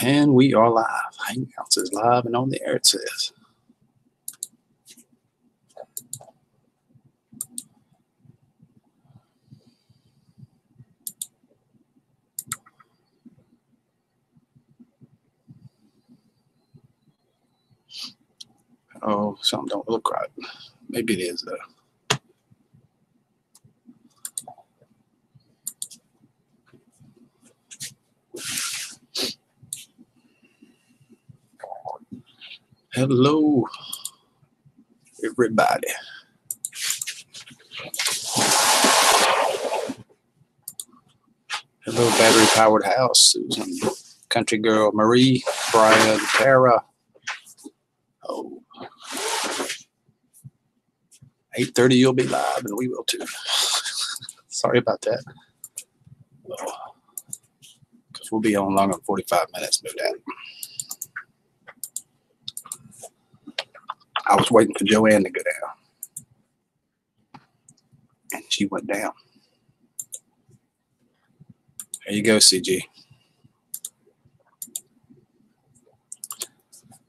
And we are live. Hangouts is live and on the air, it says. Oh, something don't look right. Maybe it is, though. Hello, everybody. Hello, battery-powered house, Susan, country girl, Marie, Brian, Tara. Oh, 8:30, you'll be live, and we will too. Sorry about that. Because we'll be on longer than 45 minutes, no doubt. I was waiting for Joanne to go down. And she went down. There you go, CG.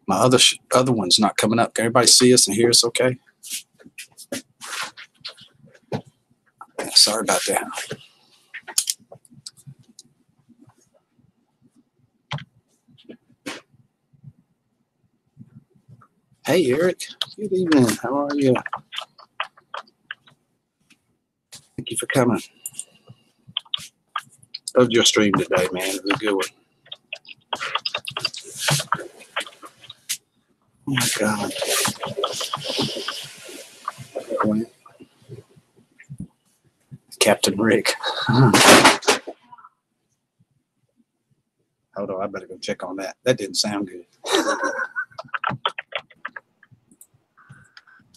My other one's not coming up. Can everybody see us and hear us okay? Sorry about that. Hey, Eric. Good evening. How are you? Thank you for coming. Loved your stream today, man. It was a good one. Oh, my God. Captain Rick. Hold on, I better go check on that. That didn't sound good.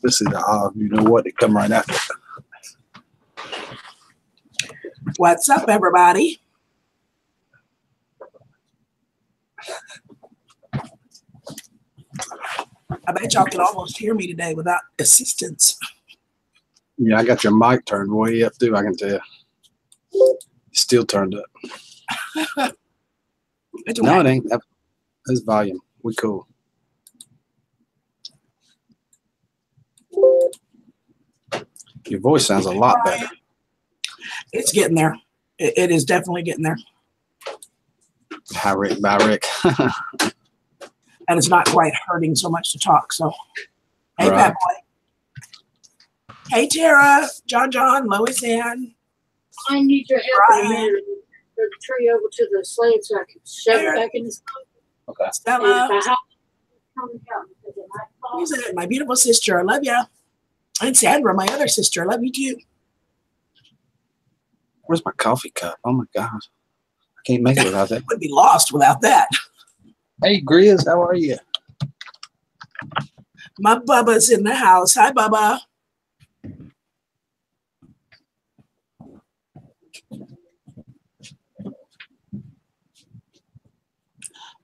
This is the you know what, it come right after. What's up, everybody? I bet y'all can almost hear me today without assistance. Yeah, I got your mic turned way up too, I can tell. It's still turned up. No, it ain't. That's volume. We cool. Your voice sounds a lot better. It's getting there. It is definitely getting there. Hi, Rick. Bye, Rick. And it's not quite hurting so much to talk. So, hey, Right. Bad Boy. Hey, Tara, John, Lois Ann. I need your help in a minute. The tree over to the sled so I can shove it back in the sled. Okay. Stella. Who's that? My beautiful sister. I love ya. And Sandra, my other sister. I love you too. Where's my coffee cup? Oh my gosh. I can't make it without that. Would be lost without that. Hey, Grizz, how are you? My Bubba's in the house. Hi, Bubba.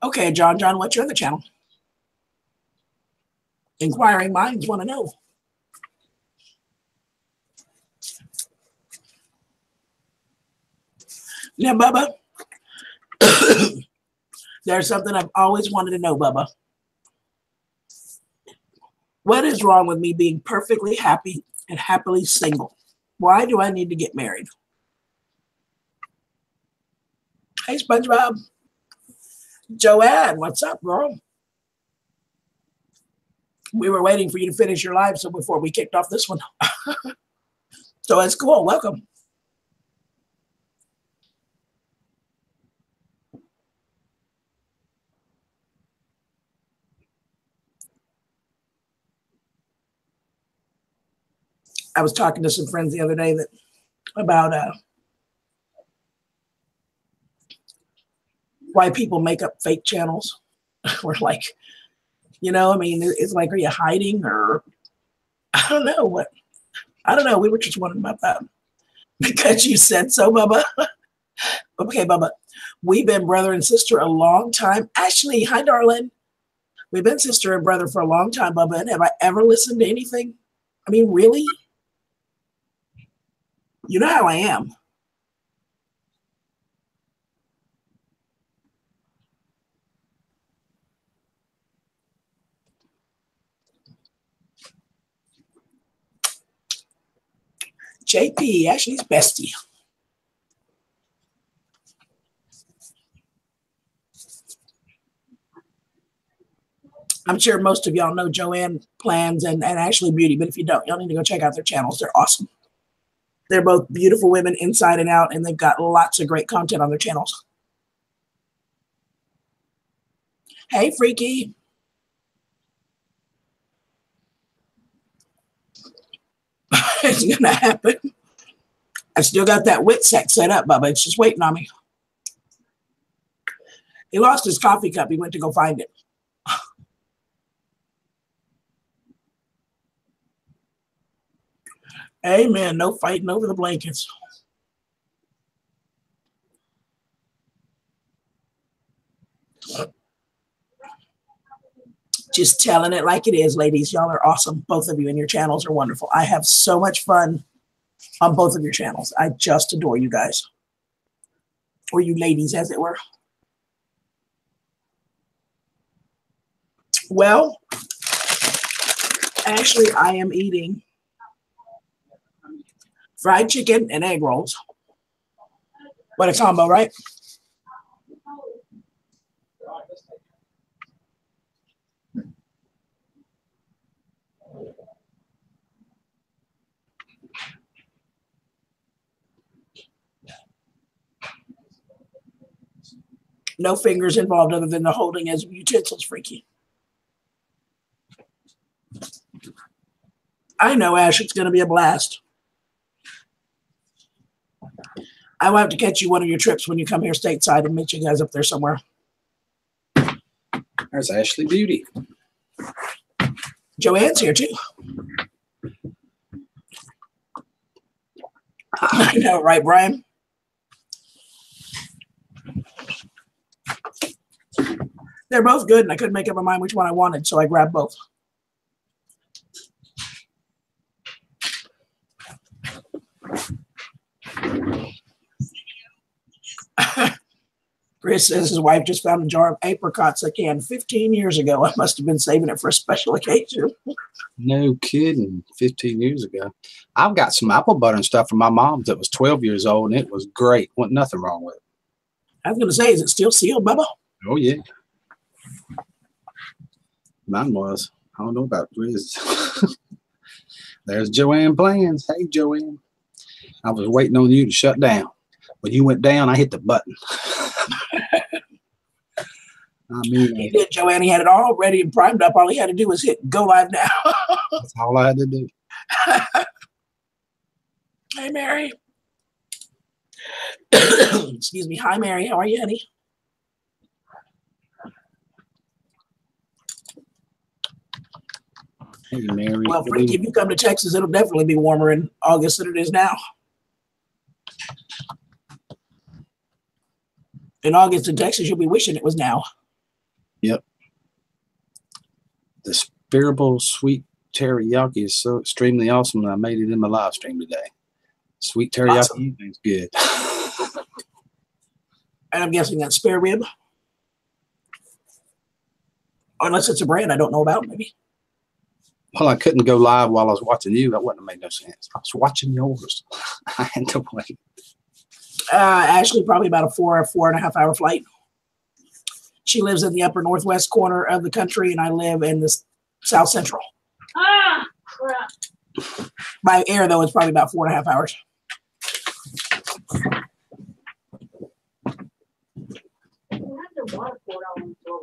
Okay, John, what's your other channel? Inquiring minds want to know. Now, Bubba, there's something I've always wanted to know, Bubba. What is wrong with me being perfectly happy and happily single? Why do I need to get married? Hey, SpongeBob. Joanne, what's up, girl? We were waiting for you to finish your live so before we kicked off this one. So it's cool. Welcome. I was talking to some friends the other day about why people make up fake channels. We're like, you know, I mean, it's like, are you hiding or I don't know what? I don't know. We were just wondering about that because you said so, Bubba. Okay, Bubba. We've been brother and sister a long time. Ashley, hi, darling. We've been sister and brother for a long time, Bubba. And have I ever listened to anything? I mean, really? You know how I am. JP, Ashley's bestie. I'm sure most of y'all know Joanne Plans and Ashley Beauty, but if you don't, y'all need to go check out their channels. They're awesome. They're both beautiful women inside and out, and they've got lots of great content on their channels. Hey, Freaky. It's going to happen. I still got that wit set up, Bubba. It's just waiting on me. He lost his coffee cup. He went to go find it. Amen. No fighting over the blankets. Just telling it like it is, ladies. Y'all are awesome. Both of you, and your channels are wonderful. I have so much fun on both of your channels. I just adore you guys. Or you ladies, as it were. Well, actually, I am eating fried chicken and egg rolls. What a combo, right? No fingers involved other than the holding as utensils, Freaky. I know, Ash, it's going to be a blast. I will have to catch you one of your trips when you come here stateside and meet you guys up there somewhere. There's Ashley Beauty. Joanne's here too. I know, right, Brian? They're both good, and I couldn't make up my mind which one I wanted, so I grabbed both. Chris says his wife just found a jar of apricots that canned 15 years ago. I must have been saving it for a special occasion. No kidding. 15 years ago. I've got some apple butter and stuff from my mom's that was 12 years old, and it was great. Wasn't nothing wrong with it. I was going to say, is it still sealed, Bubba? Oh, yeah. Mine was. I don't know about Riz. There's Joanne Plans. Hey, Joanne. I was waiting on you to shut down. When you went down, I hit the button. I mean, He did, Joanne. He had it all ready and primed up. All he had to do was hit go live now. that's all I had to do. Hey, Mary. Excuse me. Hi, Mary. How are you, honey? Hey, Mary. Well, Freaky, if you come to Texas, it'll definitely be warmer in August than it is now. In August in Texas, you'll be wishing it was now. Yep. The Spearable Sweet Teriyaki is so extremely awesome that I made it in my live stream today. Sweet teriyaki Awesome. is good. And I'm guessing that's spare rib. Unless it's a brand I don't know about, maybe. Well, I couldn't go live while I was watching you. That wouldn't have made no sense. I was watching yours. I had to wait. Ashley, probably about a 4.5 hour flight. She lives in the upper northwest corner of the country, and I live in the south central. Ah, crap. By air, though, it's probably about 4.5 hours. I have the water poured out on the floor.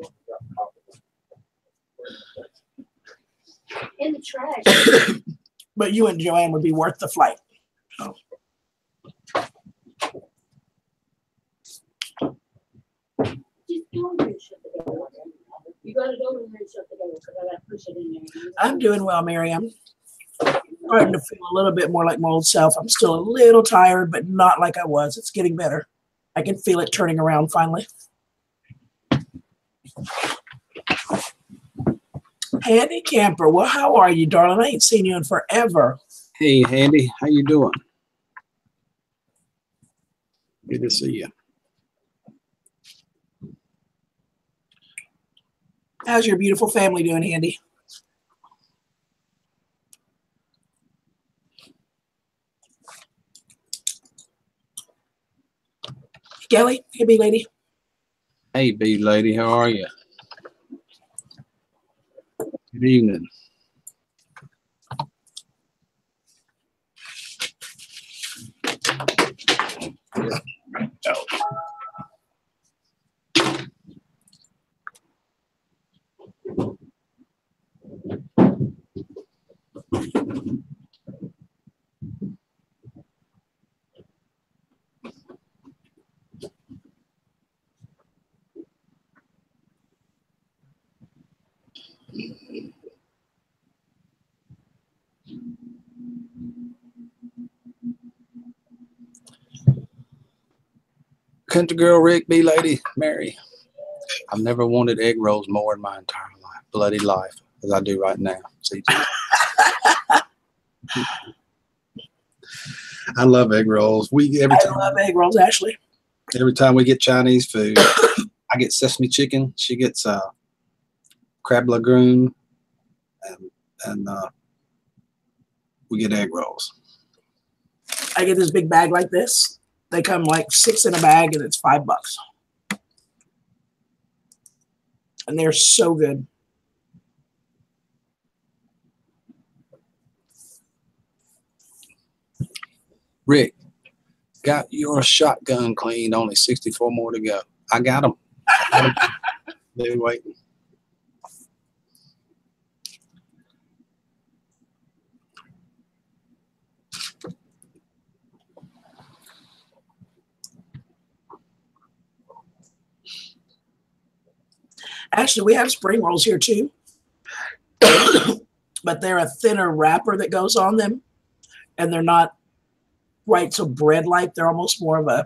In the trash. But you and Joanne would be worth the flight. So. Just go in there and shut the door. You gotta go in there and shut the door because I gotta push it in there. I'm doing well, Mary. I'm starting to feel a little bit more like my old self. I'm still a little tired, but not like I was. It's getting better. I can feel it turning around finally. Handy Camper, well, how are you, darling? I ain't seen you in forever. Hey, Handy. How you doing? Good to see you. How's your beautiful family doing, Handy? Kelly, hey, bee lady. Hey, bee lady, how are you? Good evening. Country girl Rick, bee lady Mary. I've never wanted egg rolls more in my entire life, bloody life, as I do right now. CJ. I love egg rolls. I love egg rolls, Ashley. Every time we get Chinese food, I get sesame chicken. She gets crab lagoon, and we get egg rolls. I get this big bag like this. They come like 6 in a bag, and it's $5. And they're so good. Rick, got your shotgun cleaned. Only 64 more to go. I got them. They're waiting. Actually, we have spring rolls here too. But they're a thinner wrapper that goes on them. And they're not quite so bread-like. They're almost more of a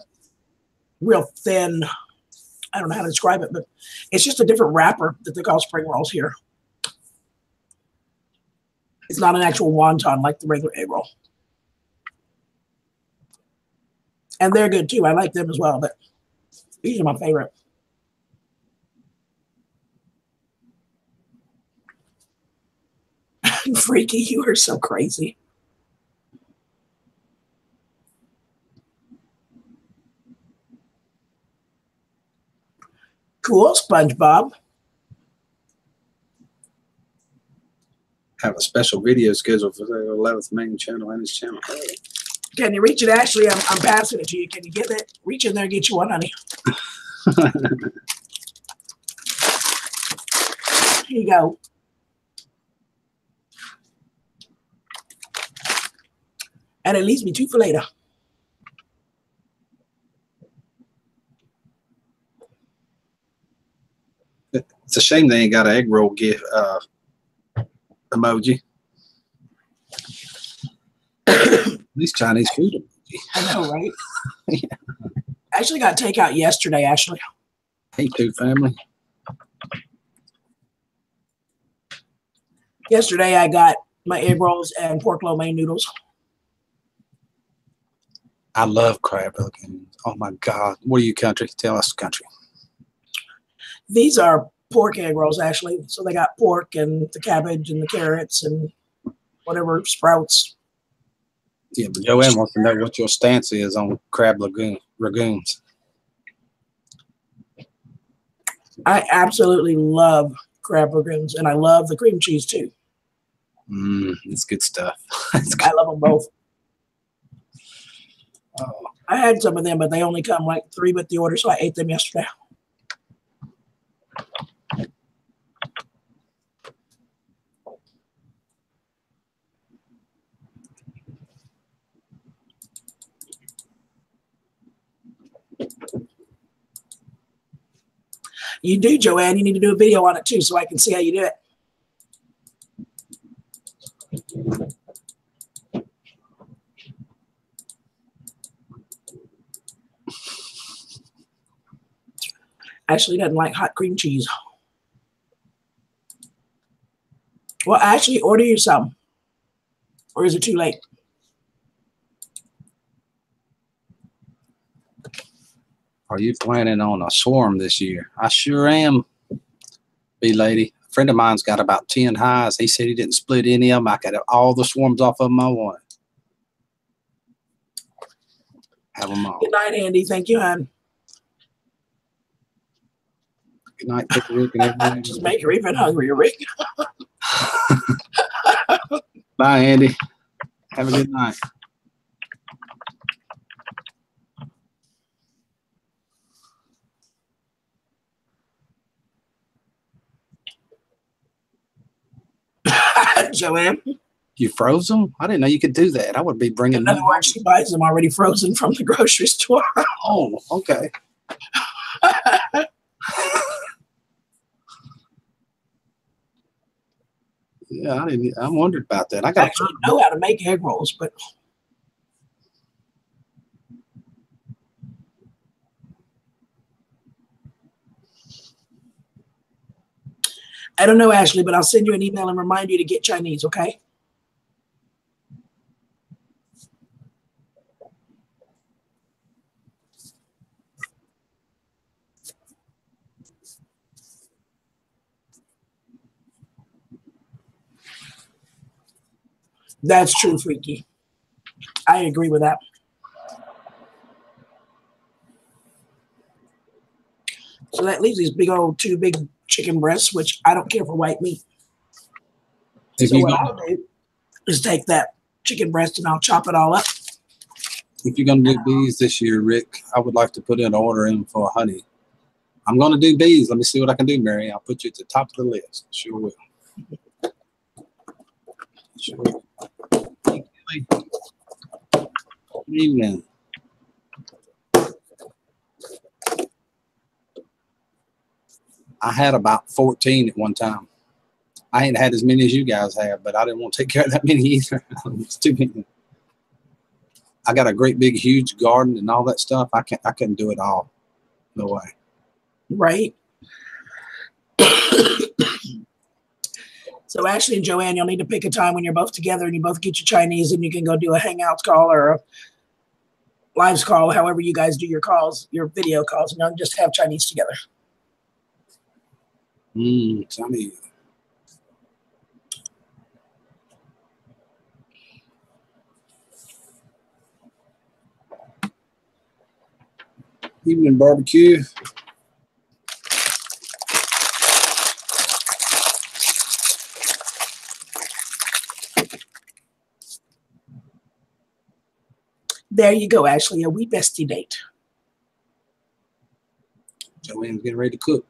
real thin, I don't know how to describe it, but it's just a different wrapper that they call spring rolls here. It's not an actual wonton like the regular egg roll. And they're good too. I like them as well, but these are my favorite. Freaky, you are so crazy. Cool, SpongeBob. Have a special video scheduled for the 11th main channel and his channel. Can you reach it, Ashley? I'm passing it to you. Can you get it? Reach in there and get you one, honey. Here you go. And it leaves me 2 for later. It's a shame they ain't got an egg roll gift emoji. These Chinese food emoji. I know, right? Yeah. I actually got takeout yesterday, Ashley. Hey, too, family. Yesterday, I got my egg rolls and pork lo mein noodles. I love crab lagoons. Oh, my God. What are you, country? Tell us, country. These are pork egg rolls, actually. So they got pork and the cabbage and the carrots and whatever sprouts. Yeah, but Joanne wants to know what your stance is on crab lagoons. I absolutely love crab lagoons, and I love the cream cheese too. It's good stuff. I love them both. Oh, I had some of them, but they only come like 3 with the order, so I ate them yesterday. You do, Joanne. You need to do a video on it too, so I can see how you do it. Ashley doesn't like hot cream cheese. Well, Ashley, order you some. Or is it too late? Are you planning on a swarm this year? I sure am, bee lady. A friend of mine's got about 10 highs. He said he didn't split any of them. I got all the swarms off of them I wanted. Have them all. Good night, Andy. Thank you, hon. Good night, Rick, and everyone. Just make her even hungrier, Rick. Bye, Andy. Have a good night. Joanne. You froze them? I didn't know you could do that. I would be bringing In them. other words, she buys them already frozen from the grocery store. Oh, okay. Yeah, I wondered about that. I actually know how to make egg rolls, but I don't know, Ashley, but I'll send you an email and remind you to get Chinese, okay? That's true, Freaky. I agree with that. So that leaves these big old 2 big chicken breasts, which I don't care for white meat. So what I'll do is take that chicken breast and I'll chop it all up. If you're going to do bees this year, Rick, I would like to put an order in for honey. I'm going to do bees. Let me see what I can do, Mary. I'll put you at the top of the list. Sure will. Sure will. Good evening. I had about 14 at one time. I ain't had as many as you guys have, but I didn't want to take care of that many either. It's too many. I got a great big huge garden and all that stuff. I couldn't do it all. No way. Right. So Ashley and Joanne, you'll need to pick a time when you're both together and you both get your Chinese and you can go do a Hangouts call or a Lives call, however you guys do your calls, your video calls, and you'll just have Chinese together. Chinese. Evening barbecue. There you go, Ashley, a wee bestie date. Joanne's getting ready to cook.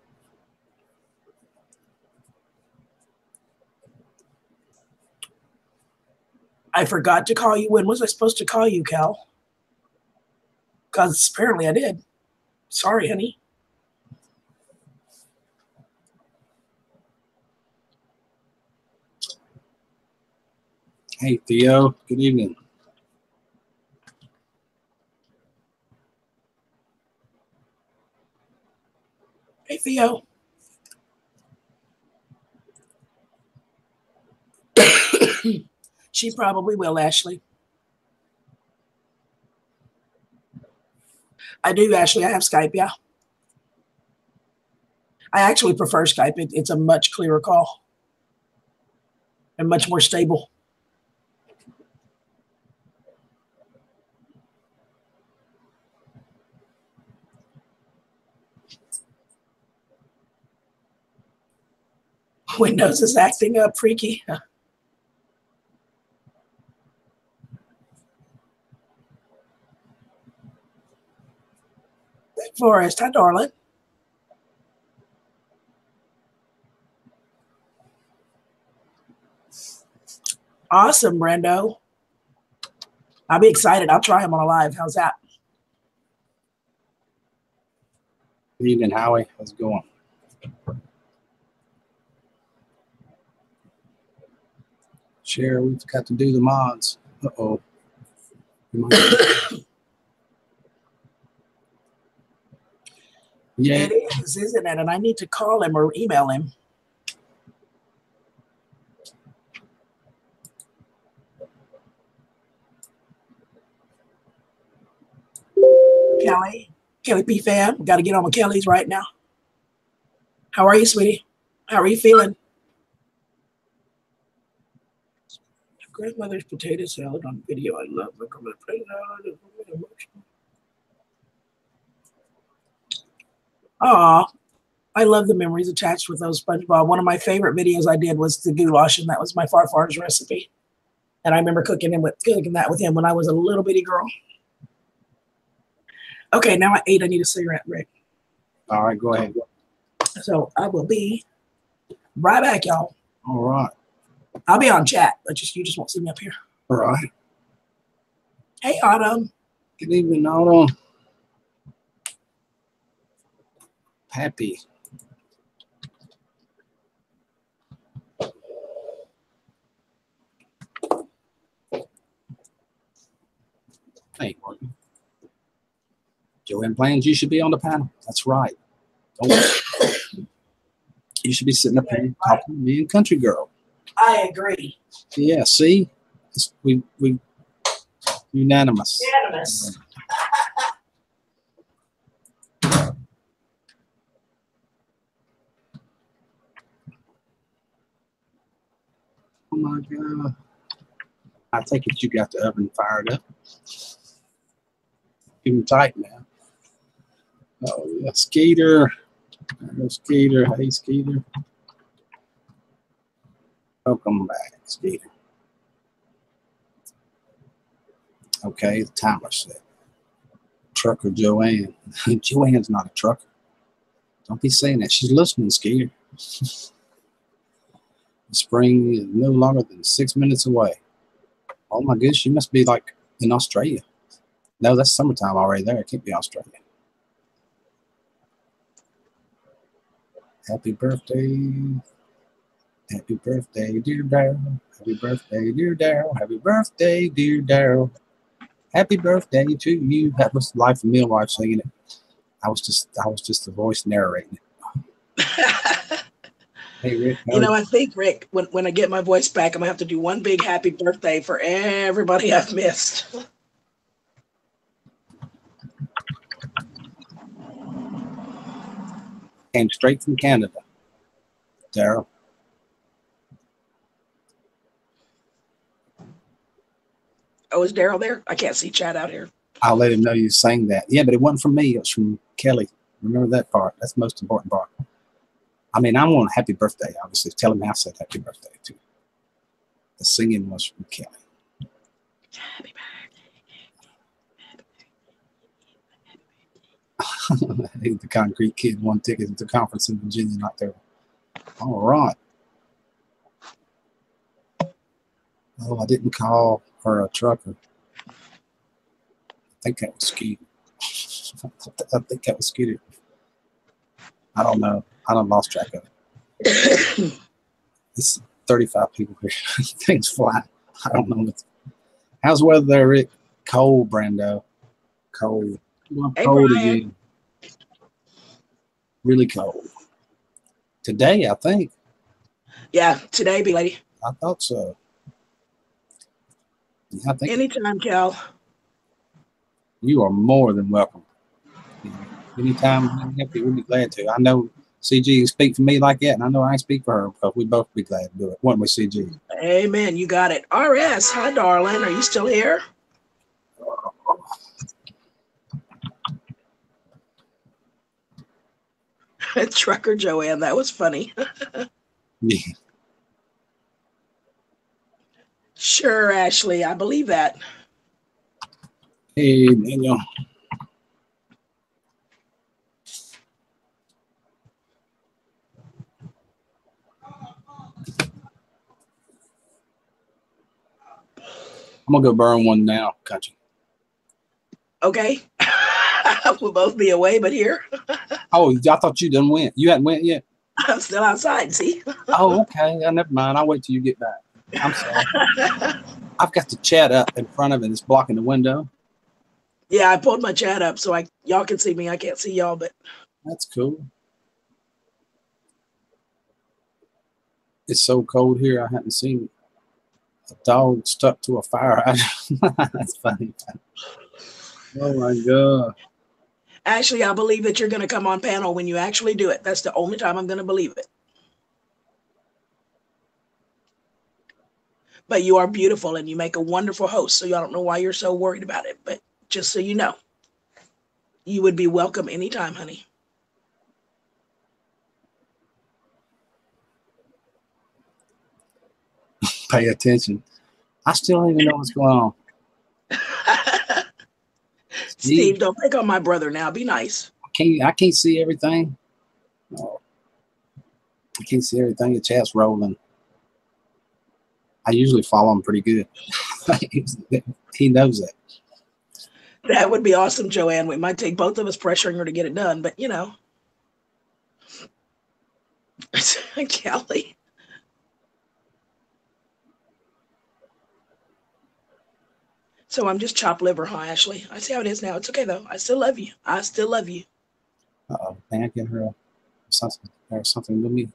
I forgot to call you. When was I supposed to call you, Cal? Because apparently I did. Sorry, honey. Hey, Theo. Good evening. Hey, Theo. She probably will, Ashley. I do, Ashley. I have Skype, yeah. I actually prefer Skype. It's a much clearer call and much more stable. Windows is acting up, Freaky. Forrest, hi, darling. Awesome, Brando. I'll be excited. I'll try him on a live. How's that? Good evening, Howie. How's it going? Share, we've got to do the mods. Uh-oh. Yeah. It is, isn't it? And I need to call him or email him. Kelly P. fam. Got to get on with Kelly's right now. How are you, sweetie? How are you feeling? Grandmother's potato salad on video. I love the potato salad. Aw. I love the memories attached with those SpongeBob. One of my favorite videos I did was the goulash, and that was my Farfar's recipe. And I remember cooking that with him when I was a little bitty girl. Okay, now at 8, I need a cigarette, Rick. All right, go ahead. So I will be right back, y'all. All right. I'll be on chat, but you just won't see me up here. All right. Hey, Autumn. Good evening, Autumn. Happy. Ain't working. Joanne plans you should be on the panel. That's right. You should be sitting up here talking to me and Country Girl. I agree. Yeah, see? We unanimous. Unanimous. Oh my God. I take it you got the oven fired up. Even tight now. Oh yeah, Skeeter. There's Skeeter. Hey Skeeter. Welcome back, Skeeter. Okay, the timer set. Trucker Joanne. Joanne's not a trucker. Don't be saying that. She's listening, Skeeter. The spring is no longer than 6 minutes away. Oh my goodness, she must be like in Australia. No, that's summertime already there. It can't be Australia. Happy birthday. Happy birthday, dear Daryl. Happy birthday, dear Daryl. Happy birthday, dear Daryl. Happy birthday to you. That was Life of Millwife singing it. I was just the voice narrating it. Hey Rick. You know, I think, Rick, when I get my voice back, I'm gonna have to do one big happy birthday for everybody I've missed. Came straight from Canada. Daryl. Oh, is Daryl there? I can't see chat out here. I'll let him know you sang that. Yeah, but it wasn't from me. It was from Kelly. Remember that part. That's the most important part. I mean, I want a happy birthday, obviously. Tell him I said happy birthday, too. The singing was from Kelly. Happy birthday. The Concrete Kid won tickets to the conference in Virginia in October. All right. Oh, I didn't call her a trucker. I think that was Skeeter. I think that was Skeeter. I don't know. I done lost track of it. It's 35 people here. Things fly. I don't know. How's the weather there, Rick? Cold, Brando. Cold. Hey, cold Brian. again. Really cold. Today, I think. Yeah, today, big lady. I thought so. I think anytime, Cal. You are more than welcome. Anytime we'll be glad to. I know CG can speak for me like that, and I know I can speak for her because we both be glad to do it. Wouldn't we, CG? Amen. You got it. RS, hi, darling. Are you still here? Trucker Joanne, that was funny. Yeah. Sure, Ashley, I believe that. Hey, Daniel. I'm gonna go burn one now, country. Okay. We'll both be away, but here. Oh, I thought you done went. You hadn't went yet? I'm still outside, see? Oh, okay. Never mind. I'll wait till you get back. I'm sorry. I've got the chat up in front of it. It's blocking the window. Yeah, I pulled my chat up so y'all can see me. I can't see y'all, but that's cool. It's so cold here. I haven't seen a dog stuck to a fire. That's funny. Oh my God. Actually, I believe that you're going to come on panel when you actually do it. That's the only time I'm going to believe it. But you are beautiful and you make a wonderful host. So I don't know why you're so worried about it. But just so you know, you would be welcome anytime, honey. pay attention. I still don't even know what's going on. Steve, don't pick on my brother now. Be nice. I can't see everything. No. I can't see everything. The chat's rolling. I usually follow him pretty good. He knows that. That would be awesome, Joanne. We might take both of us pressuring her to get it done, but you know. Kelly. So I'm just chopped liver, huh, Ashley? I see how it is now. It's okay, though. I still love you. I still love you. Uh-oh. Can I get her something with me?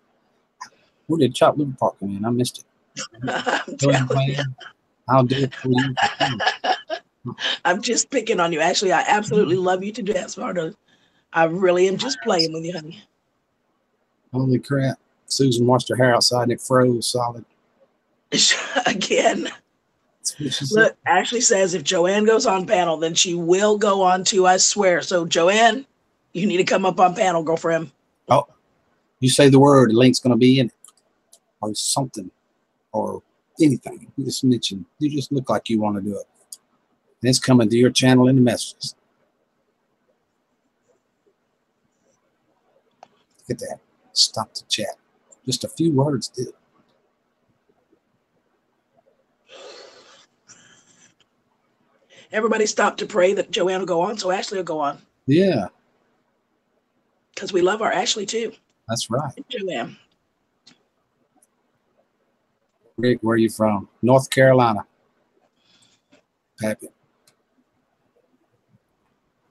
Where did chopped liver part come in? I missed it. I'm telling you. I'll do it for you. I'm just picking on you. Actually, I absolutely love you to death, sweetheart. I really am just playing with you, honey. Holy crap. Susan washed her hair outside and it froze solid. Again. Look, Ashley says if Joanne goes on panel, then she will go on too, I swear. So, Joanne, you need to come up on panel, girlfriend. Oh, you say the word, the link's going to be in it. Or something. Or anything. You just mention. You just look like you want to do it. And it's coming to your channel in the messages. Look at that. Stop the chat. Just a few words did. Everybody stopped to pray that Joanne will go on, so Ashley will go on. Yeah. Because we love our Ashley, too. That's right. Joanne. Rick, where are you from? North Carolina. Happy.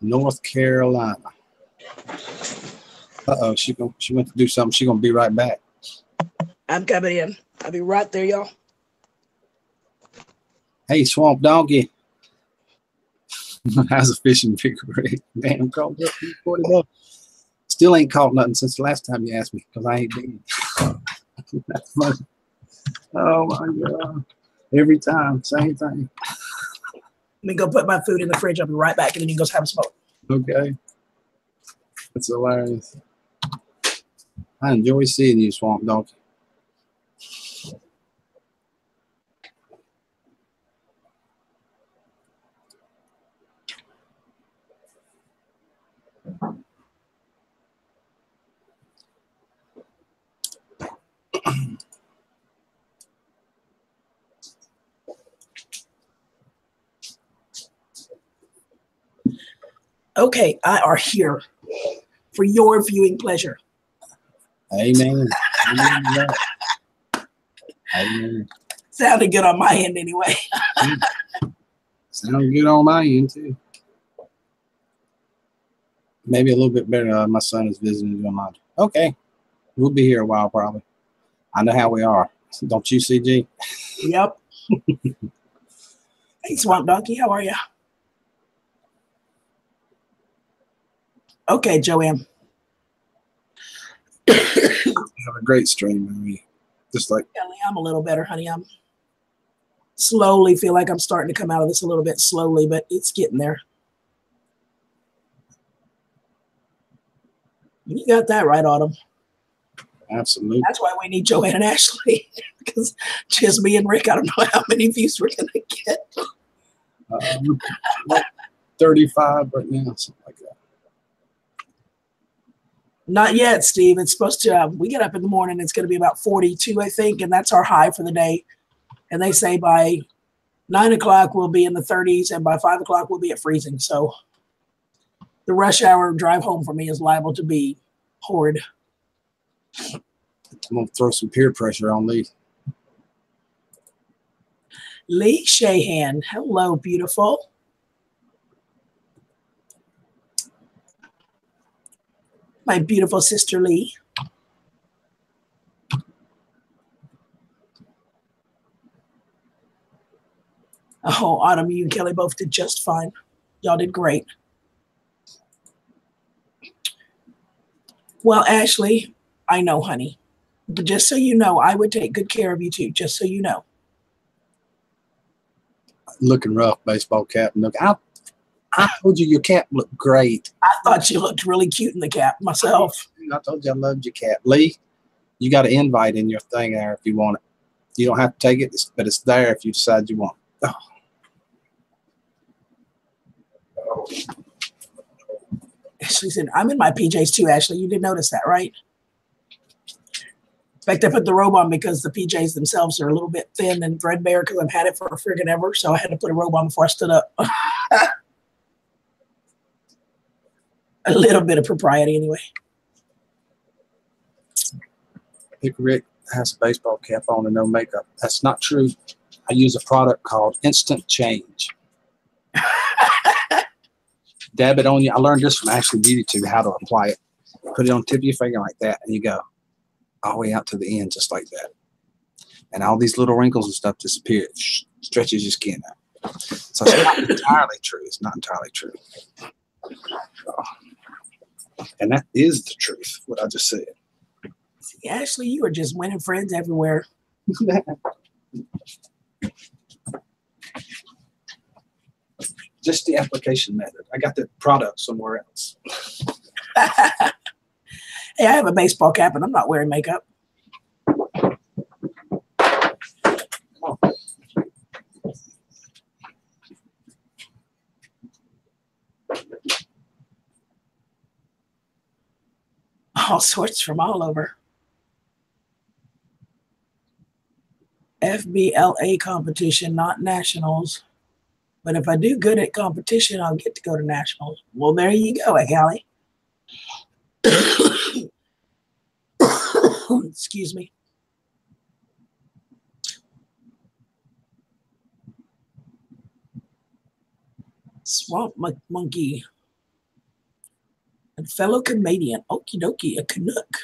North Carolina. Uh-oh, she went to do something. She's going to be right back. I'm coming in. I'll be right there, y'all. Hey, Swamp Donkey. How's a fishing picture, Rick? Damn, caught up $40. Still ain't caught nothing since the last time you asked me because I ain't been. That's funny. Oh, my God. Every time, same thing. Let me go put my food in the fridge. I'll be right back, and then you can go have a smoke. Okay. That's hilarious. I enjoy seeing you, Swamp Donkey. Okay, I are here for your viewing pleasure. Amen. Amen. Sounded good on my end anyway. Sound good on my end, too. Maybe a little bit better. My son is visiting doing lunch. Okay. We'll be here a while, probably. I know how we are. Don't you, CG? Yep. Hey, Swamp Donkey, how are you? Okay, Joanne. Have a great stream, maybe. Just like Kelly, I'm a little better, honey. I'm slowly feel like I'm starting to come out of this a little bit slowly, but it's getting there. You got that right, Autumn. absolutely. That's why we need Joanne and Ashley, because just me and Rick, I don't know how many views we're going to get. Like 35 right now, something like that. Not yet, Steve. It's supposed to, we get up in the morning, it's going to be about 42, I think, and that's our high for the day. And they say by 9 o'clock we'll be in the 30s, and by 5 o'clock we'll be at freezing. So the rush hour drive home for me is liable to be horrid. I'm going to throw some peer pressure on Lee. Lee Shahan. Hello, beautiful. My beautiful sister Lee. Oh, Autumn, you and Kelly both did just fine. Y'all did great. Well, Ashley, I know, honey. But just so you know, I would take good care of you too, just so you know. Looking rough, baseball cap. Look, I told you your cap looked great. I thought you looked really cute in the cap myself. I told you I loved your cap. Lee, you got an invite in your thing there if you want it. You don't have to take it, but it's there if you decide you want. Oh. She said, I'm in my PJs too, Ashley. You did notice that, right? In fact, I put the robe on because the PJs themselves are a little bit thin and threadbare because I've had it for friggin' ever. So I had to put a robe on before I stood up. A little bit of propriety anyway. Pick Rick has a baseball cap on and no makeup. That's not true. I use a product called Instant Change. Dab it on you. I learned this from Ashley Beauty Tube, how to apply it. Put it on the tip of your finger like that, and you go all the way out to the end just like that. And all these little wrinkles and stuff disappear. It stretches your skin out. So it's not entirely true. It's not entirely true. And that is the truth, what I just said. See, Ashley, you are just winning friends everywhere. Just the application method. I got the product somewhere else. Hey, I have a baseball cap and I'm not wearing makeup. All sorts from all over. FBLA competition, not nationals. But if I do good at competition, I'll get to go to nationals. Well, there you go, Callie. Excuse me. Swamp Monkey. And fellow comedian. Okie dokie, a Canuck.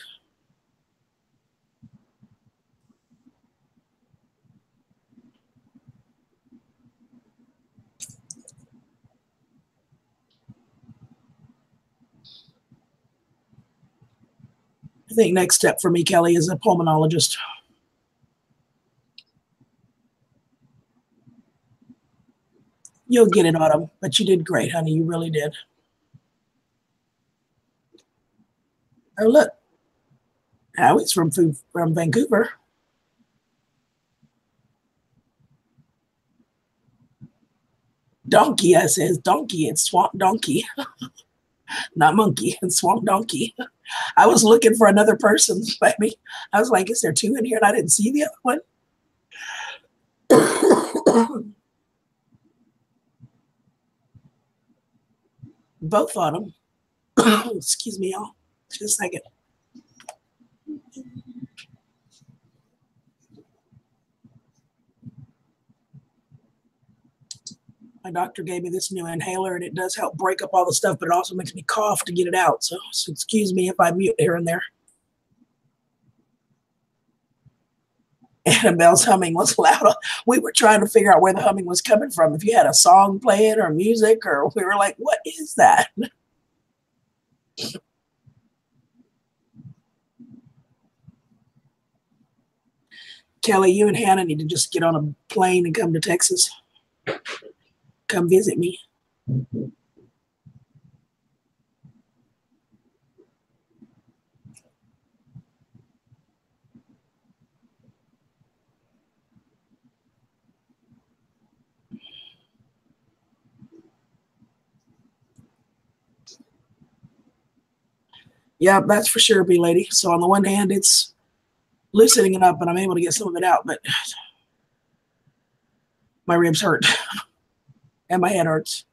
I think next step for me, Kelly, is a pulmonologist. You'll get it, Autumn, but you did great, honey. You really did. Oh, look. Howie's from Vancouver. Donkey, I says donkey. It's swamp donkey. Not monkey, it's swamp donkey. I was looking for another person, baby. I was like, is there two in here? And I didn't see the other one. Both on them. Excuse me, y'all. Just a second. My doctor gave me this new inhaler, and it does help break up all the stuff, but it also makes me cough to get it out. So excuse me if I mute here and there. Annabelle's humming was loud. We were trying to figure out where the humming was coming from. If you had a song playing or music, or we were like, what is that? Kelly, you and Hannah need to just get on a plane and come to Texas. Come visit me. Yeah, that's for sure, B-Lady. So on the one hand, it's loosening it up and I'm able to get some of it out, but my ribs hurt and my head hurts.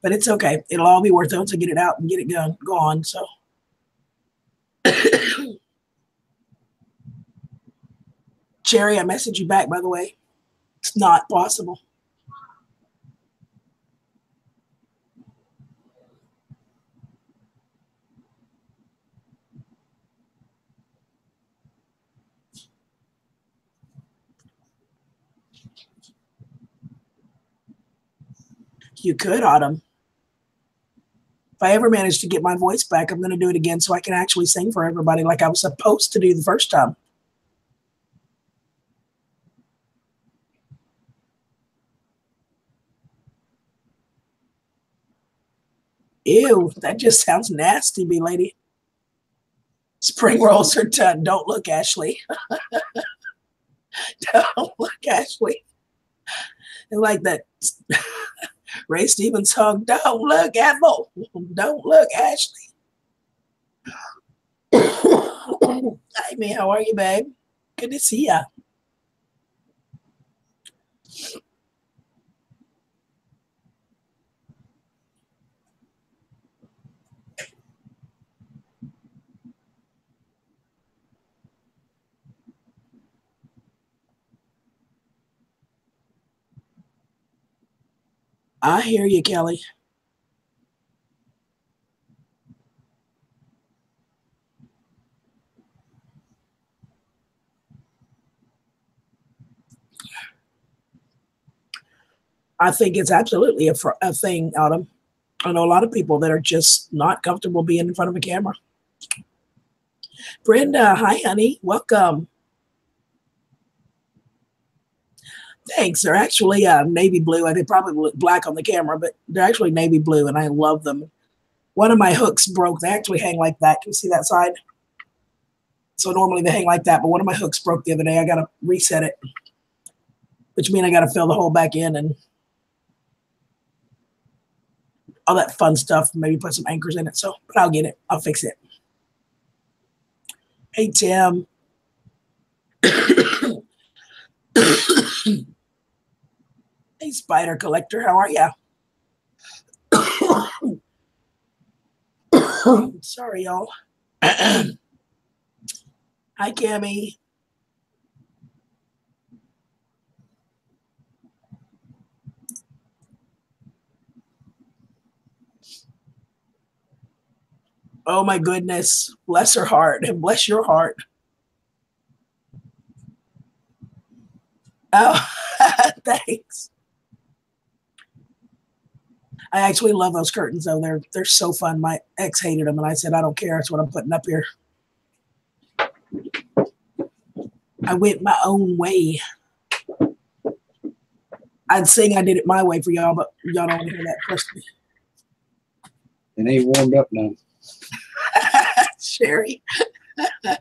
But it's okay. It'll all be worth it once I get it out and get it gone. So Cherry, I messaged you back, by the way. It's not possible. You could, Autumn. If I ever manage to get my voice back, I'm going to do it again so I can actually sing for everybody like I was supposed to do the first time. Ew, that just sounds nasty, B-Lady. Spring rolls are done. Don't look, Ashley. Don't look, Ashley. And like that Ray Stevens song, Don't Look, Ethel. Don't look, Ashley. Amy, how are you, babe? Good to see ya. I hear you, Kelly. I think it's absolutely a thing, Autumn. I know a lot of people that are just not comfortable being in front of a camera. Brenda, hi, honey. Welcome. Thanks. They're actually navy blue. They probably look black on the camera, but they're actually navy blue, and I love them. One of my hooks broke. They actually hang like that. Can you see that side? So normally they hang like that, but one of my hooks broke the other day. I got to reset it, which means I got to fill the hole back in and all that fun stuff. Maybe put some anchors in it. So, but I'll get it. I'll fix it. Hey, Tim. Hey, Spider Collector. How are ya? Sorry, y'all. Hi, Cammy. Oh, my goodness. Bless her heart and bless your heart. Oh, thanks. I actually love those curtains, though. They're so fun. My ex hated them, and I said, I don't care. That's what I'm putting up here. I went my own way. I'd sing I did it my way for y'all, but y'all don't want to hear that. Trust me. It ain't warmed up now. Sherry. It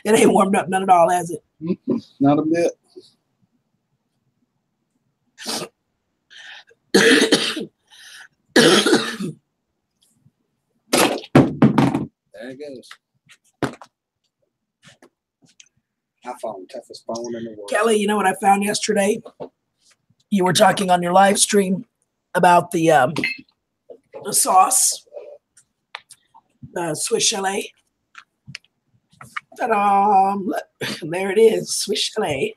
ain't warmed up none at all, has it? Not a bit. There it goes. iPhone, toughest phone in the world. Kelly, you know what I found yesterday? You were talking on your live stream about the sauce, the Swiss chalet. Ta-da! Look, there it is, Swiss chalet.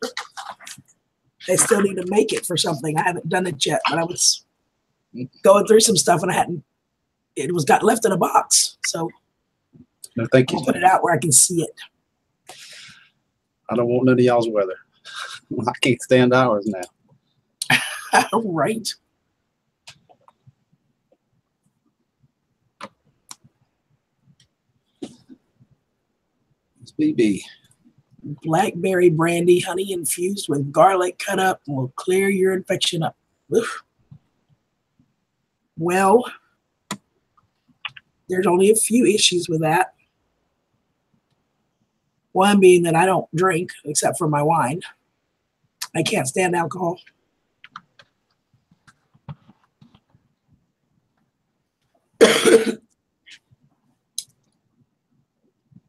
I still need to make it for something. I haven't done it yet, but I was going through some stuff and I hadn't. It was got left in a box, so No, thank you. I'll put it out where I can see it. I don't want none of y'all's weather. I can't stand ours now. Right. It's BB. Blackberry brandy, honey infused with garlic cut up, will clear your infection up. Oof. Well, there's only a few issues with that. One being that I don't drink except for my wine. I can't stand alcohol.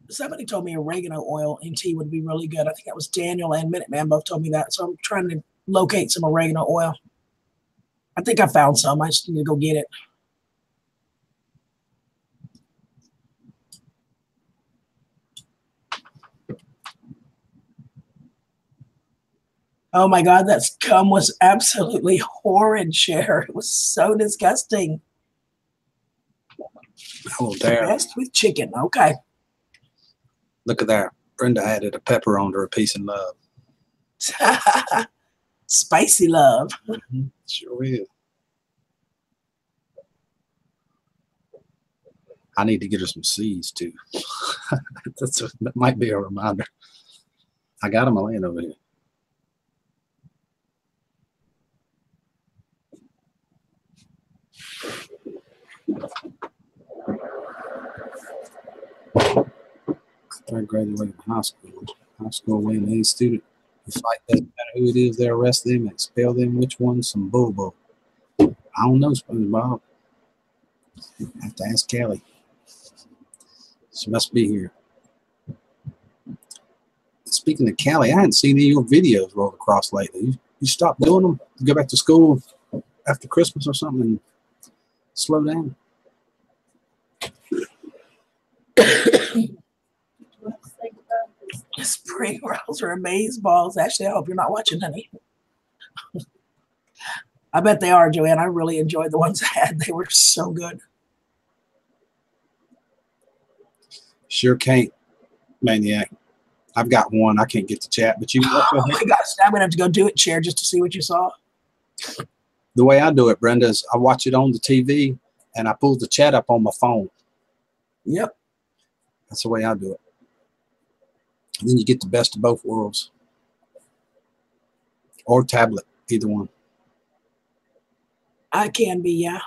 Somebody told me oregano oil in tea would be really good. I think that was Daniel and Minuteman both told me that. So I'm trying to locate some oregano oil. I think I found some. I just need to go get it. Oh my God, that scum was absolutely horrid, Cher. It was so disgusting. Oh, damn. Best with chicken. Okay. Look at that. Brenda added a pepper onto her peace and love. Spicy love. Sure is. I need to get her some seeds too. That might be a reminder. I got them laying over here. I graduated high school. High school being an A student. The fight doesn't matter who it is, they arrest them and expel them. Which one's some bull? I don't know, SpongeBob. I have to ask Kelly. She must be here. Speaking of Kelly, I hadn't seen any of your videos roll across lately. You stopped doing them? You go back to school after Christmas or something and slow down? Spring rolls or amaze balls. Actually, I hope you're not watching, honey. I bet they are, Joanne. I really enjoyed the ones I had. They were so good. Sure can't, Maniac. I've got one. I can't get to chat, but you. Oh my gosh, now I'm gonna have to go do it, Chair, just to see what you saw. The way I do it, Brenda, is I watch it on the TV and I pull the chat up on my phone. Yep. That's the way I do it. And then you get the best of both worlds. Or tablet, either one. I can be, yeah.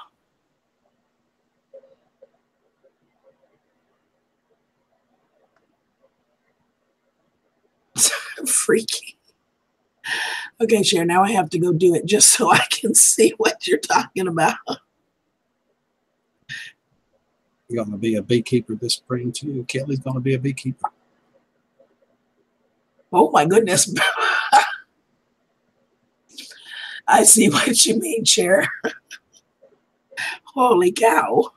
Freaky. Okay, Cher, now I have to go do it just so I can see what you're talking about. You're going to be a beekeeper this spring, too. Kelly's going to be a beekeeper. Oh, my goodness. I see what you mean, Cher. Holy cow.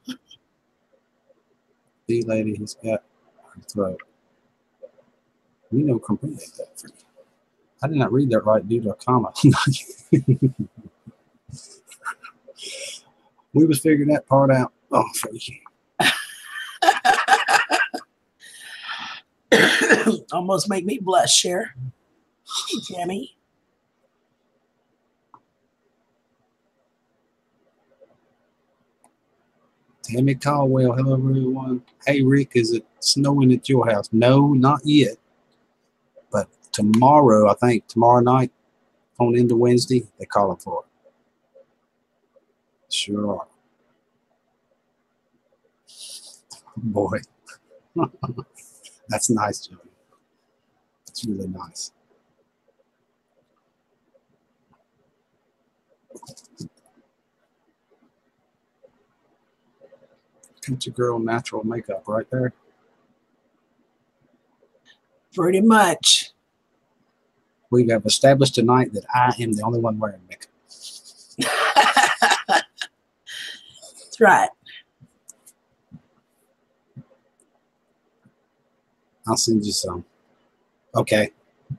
The lady has got her throat. We know completely that for you. I did not read that right due to a comma. We was figuring that part out. Oh, freaky. Almost make me blush, Cher. Hey, Tammy. Tammy Caldwell, hello everyone. Hey Rick, is it snowing at your house? No, not yet. But tomorrow, I think tomorrow night on into Wednesday, they're calling for it. Sure are. Boy. That's nice, Joey. That's really nice. Country girl natural makeup right there. Pretty much. We have established tonight that I am the only one wearing makeup. That's right. I'll send you some. Okay. I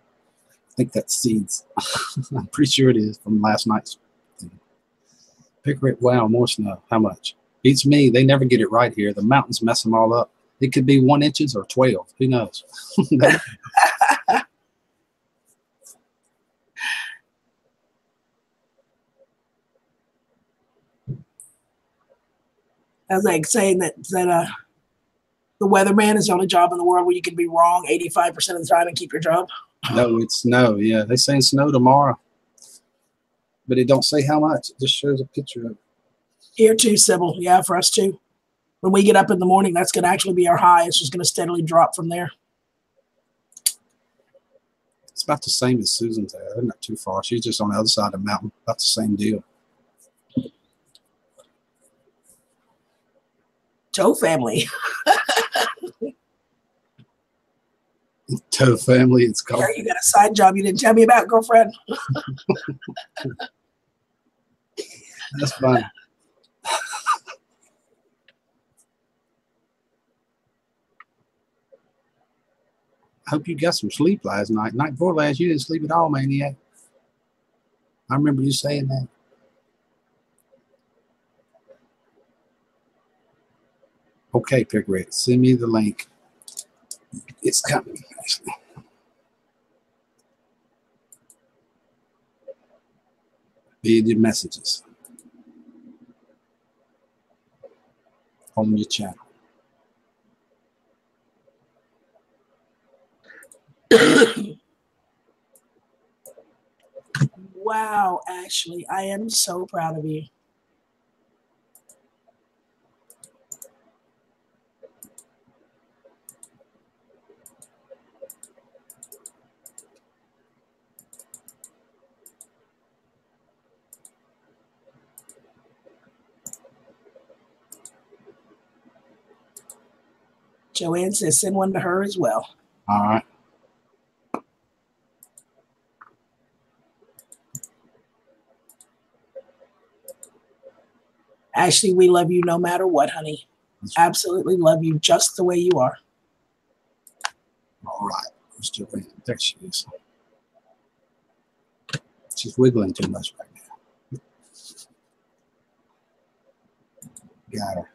think that's seeds. I'm pretty sure it is from last night's thing. Pickerick, wow, more snow. How much? Beats me. They never get it right here. The mountains mess them all up. It could be 1 inch or 12. Who knows? That's like saying that the weatherman is the only job in the world where you can be wrong 85% of the time and keep your job. No, it's snow. Yeah, they saying snow tomorrow, but it don't say how much. It just shows a picture of it. Here too, Sybil. Yeah, for us too. When we get up in the morning, that's going to actually be our high. It's just going to steadily drop from there. It's about the same as Susan's there. They're not too far. She's just on the other side of the mountain. About the same deal. Toe family. Toe family, it's called. Yeah, you got a side job you didn't tell me about, girlfriend. That's fine. I hope you got some sleep last night. Night before last, you didn't sleep at all, Maniac. I remember you saying that. Okay, Pickerick, send me the link. It's coming. Via your messages on your channel. Wow, Ashley, I am so proud of you. Joanne says send one to her as well. All right. Ashley, we love you no matter what, honey. Absolutely love you just the way you are. All right. Where's Joanne? There she is. She's wiggling too much right now. Got her.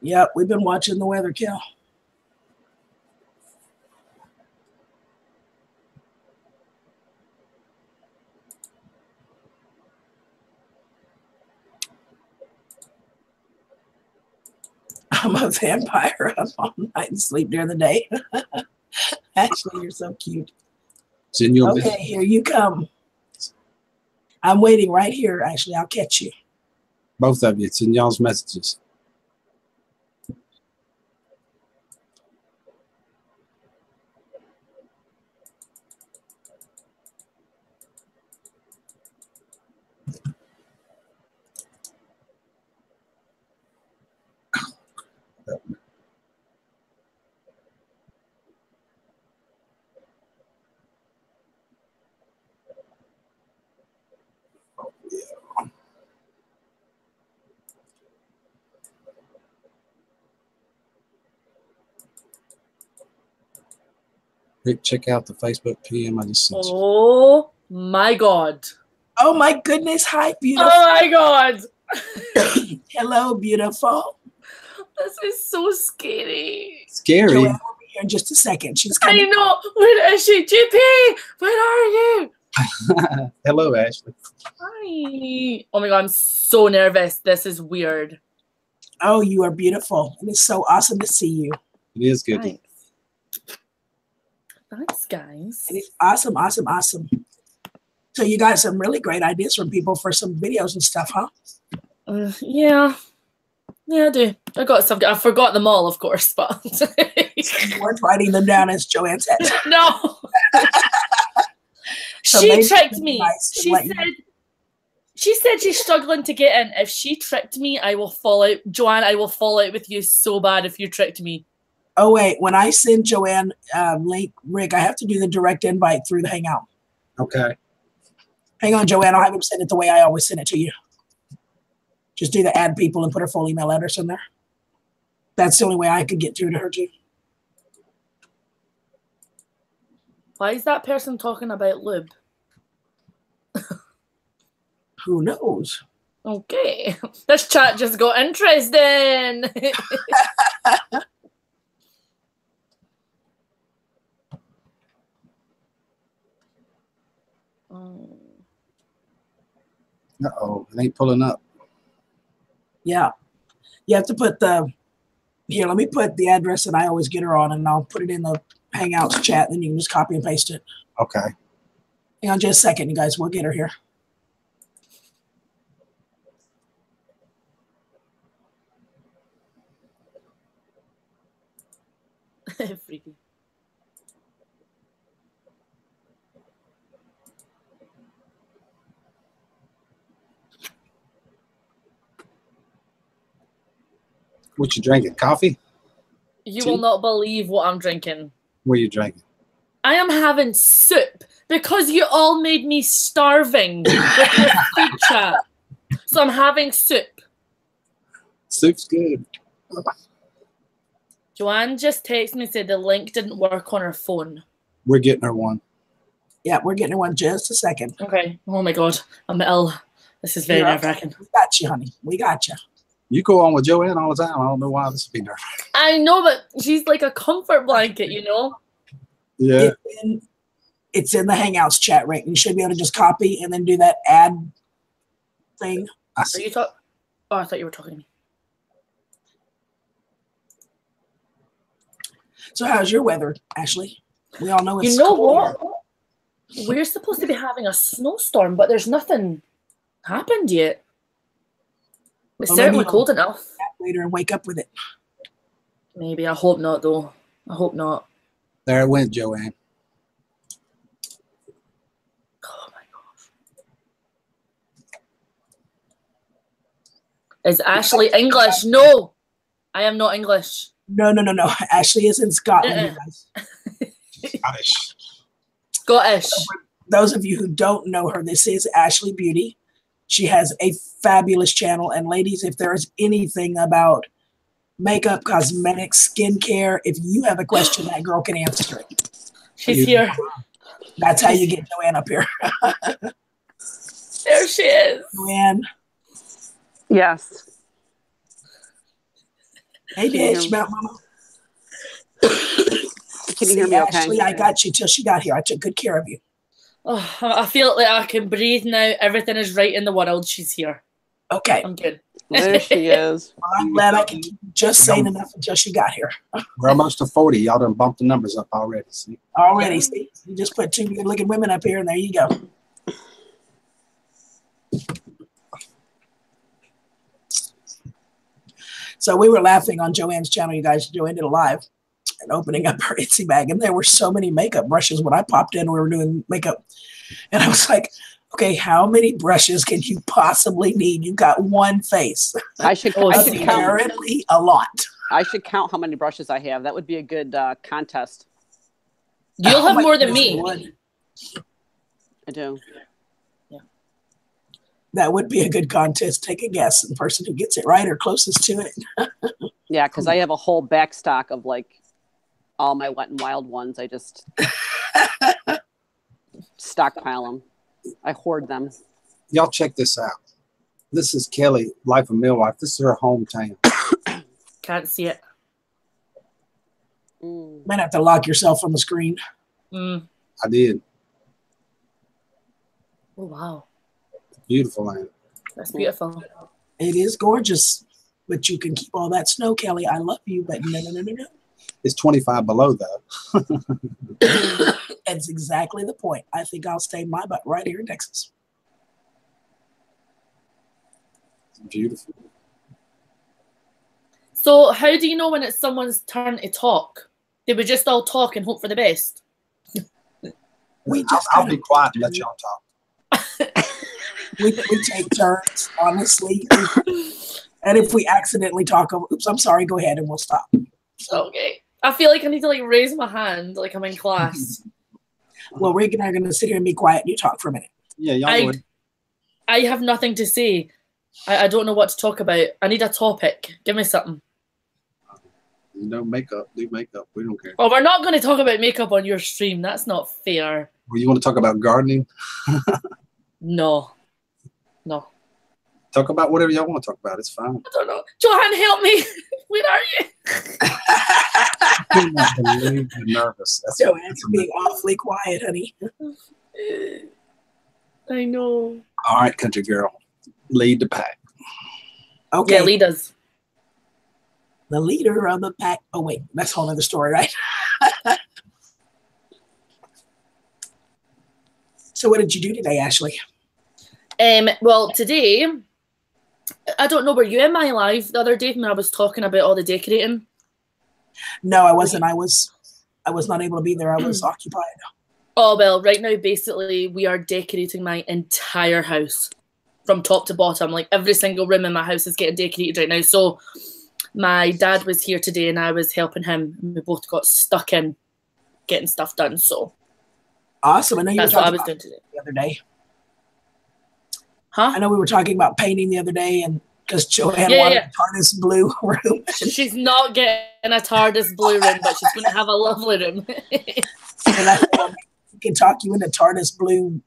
Yep, we've been watching the weather, Kel. I'm a vampire up all night and sleep during the day. Ashley, you're so cute. It's in your Okay, here you come. I'm waiting right here, Ashley. I'll catch you. both of you. It's in y'all's messages. Rick, check out the Facebook PM I just sent you. Oh my God. Oh my goodness. Hi, beautiful. Oh my God. Hello, beautiful. This is so scary. Scary. Joanne will be here in just a second. She's I coming. know. Where is she? GP, where are you? Hello, Ashley. Hi. Oh my God, I'm so nervous. This is weird. Oh, you are beautiful. It is so awesome to see you. It is good. Thanks. Thanks, guys. It is awesome, awesome, awesome. So you got some really great ideas from people for some videos and stuff, huh? Yeah. Yeah, I do. I got some. I forgot them all, of course, but You weren't writing them down, as Joanne said. no. So She maybe tricked it'd be me. nice to She let you- said she's struggling to get in. If she tricked me, I will fall out. Joanne, I will fall out with you so bad if you tricked me. Oh, wait. When I send Joanne link, Rick, I have to do the direct invite through the Hangout. Okay. Hang on, Joanne. I'll have him send it the way I always send it to you. Just do the add people and put her full email address in there. That's the only way I could get through to her, too. Why is that person talking about lube? Who knows? Okay. This chat just got interesting. Uh-oh. It ain't pulling up. Yeah. You have to put the, here, let me put the address that I always get her on, and I'll put it in the Hangouts chat, then you can just copy and paste it. Okay. Hang on just a second, you guys. We'll get her here. Freaky. What you drinking? Coffee? You Tea? will not believe what I'm drinking. What are you drinking? I am having soup because you all made me starving with your food chat. So I'm having soup. Soup's good. Joanne just texted me and said the link didn't work on her phone. We're getting her one. Yeah, we're getting her one just a second. Okay. Oh my God. I'm ill. This is very You're nerve-wracking. We got you, honey. We got you. You go on with Joanne all the time. I don't know why this would be nervous. I know, but she's like a comfort blanket, you know? Yeah. It's in the Hangouts chat, right? You should be able to just copy and then do that add thing. I Are see. you talk? Oh, I thought you were talking to me. So how's your weather, Ashley? We all know it's You know cold what? We're supposed to be having a snowstorm, but there's nothing happened yet. It's Well, maybe certainly you'll- cold enough. here later and wake up with it. Maybe. I hope not, though. I hope not. There it went, Joanne. Oh my gosh. Is Ashley English? No, I am not English. No. Ashley is in Scotland, you guys. Scottish. Scottish. Those of you who don't know her, this is Ashley Beauty. She has a fabulous channel. And ladies, if there is anything about makeup, cosmetics, skincare, if you have a question, that girl can answer it. She's here. That's how you get Joanne up here. There she is. Joanne. Yes. Hey, bitch, Mount Mama. Can you hear me okay? Ashley, I got you till she got here. I took good care of you. Oh, I feel like I can breathe now. Everything is right in the world. She's here. Okay. I'm good. There she is. Well, I'm glad I can keep just saying enough until she got here. We're almost to 40. Y'all done bumped the numbers up already. See? Already, see? You just put two good-looking women up here, and there you go. So we were laughing on Joanne's channel, you guys. Joanne did a live and opening up her Etsy bag, and there were so many makeup brushes when I popped in. We were doing makeup, and I was like, okay, how many brushes can you possibly need? You've got one face. I should Oh, count. Apparently a lot. I should count how many brushes I have. That would be a good contest. You'll Oh have my more than goodness, me. it would. I do. That would be a good contest. Take a guess. The person who gets it right or closest to it. Yeah, because I have a whole back stock of like all my Wet and Wild ones. I just stockpile them. I hoard them. Y'all check this out. This is Kelly, Life of Millwife. This is her hometown. Can't see it. Might have to lock yourself on the screen. Mm. I did. Oh, wow. Beautiful land. That's beautiful. It is gorgeous, but you can keep all that snow, Kelly. I love you, but no. It's 25 below though. That's exactly the point. I think I'll stay my butt right here in Texas. It's beautiful. So how do you know when it's someone's turn to talk? They would just all talk and hope for the best. I'll be quiet and let y'all talk. We take turns, honestly. And if we accidentally talk over, oops, I'm sorry, go ahead and we'll stop. Okay. I feel like I need to like raise my hand like I'm in class. Well, Rick and I are going to sit here and be quiet and you talk for a minute. Yeah, y'all would. I have nothing to say. I don't know what to talk about. I need a topic. Give me something. You know, makeup, do makeup. We don't care. Oh, we're not going to talk about makeup on your stream. That's not fair. Well, you want to talk about gardening? No. Talk about whatever y'all want to talk about. It's fine. I don't know. Johan, help me. Where are you? I believe you're nervous. That's Joanne's being awfully quiet, honey. I know. All right, country girl. Lead the pack. Okay. Yeah, lead us. The leader of the pack. Oh, wait, that's a whole other story, right? So what did you do today, Ashley? Well, today, I don't know, were you in my live the other day when I was talking about all the decorating? No, I wasn't. I was not able to be there. I was occupied. Oh, well, right now, basically, we are decorating my entire house from top to bottom. Like, every single room in my house is getting decorated right now. So, my dad was here today and I was helping him. And we both got stuck in getting stuff done. So, awesome. I know you that's were what I talking was about doing today. the other day. Huh? I know we were talking about painting the other day, and because Joanne wanted a TARDIS blue room. She's not getting a TARDIS blue room, but she's going to have a lovely room. And I thought we can talk you into TARDIS blue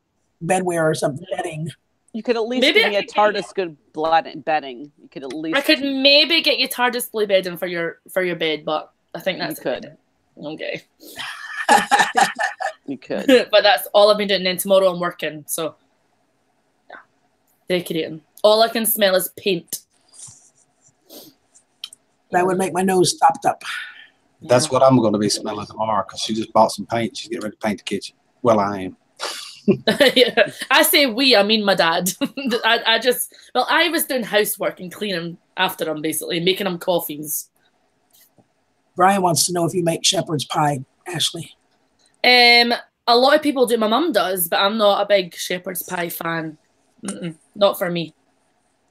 bedwear or something, bedding. You could at least Maybe give me a TARDIS good bedding. You could at least. I could maybe get you TARDIS blue bedding for your bed, but I think that's good. Okay. You could. But that's all I've been doing. And then tomorrow I'm working, so yeah. Decorating. All I can smell is paint. That would make my nose stopped up. That's what I'm going to be smelling tomorrow because she just bought some paint. She's getting ready to paint the kitchen. Well, I am. Yeah. I say we, I mean my dad. I was doing housework and cleaning after him, basically, making him coffees. Brian wants to know if you make shepherd's pie, Ashley. A lot of people do. My mum does, but I'm not a big shepherd's pie fan. Not for me.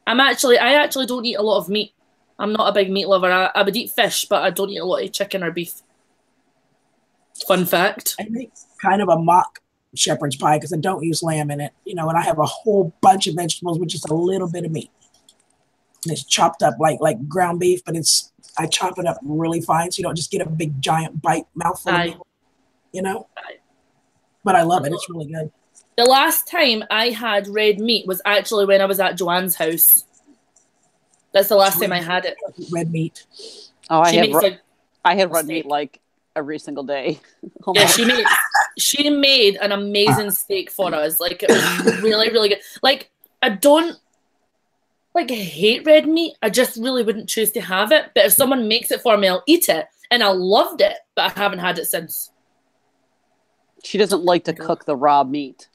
I actually don't eat a lot of meat. I'm not a big meat lover. I would eat fish, but I don't eat a lot of chicken or beef. Fun fact. I make kind of a mock shepherd's pie because I don't use lamb in it, and I have a whole bunch of vegetables with just a little bit of meat. And it's chopped up like ground beef, but I chop it up really fine so you don't just get a big giant mouthful of meat, But I love it. It's really good. The last time I had red meat was actually when I was at Joanne's house. That's the last time I had it. Red meat. Oh, I had red meat like every single day. Oh yeah, she made an amazing steak for us. Like, it was really, really good. Like, I don't hate red meat. I just really wouldn't choose to have it. But if someone makes it for me, I'll eat it. And I loved it, but I haven't had it since. She doesn't like to cook the raw meat.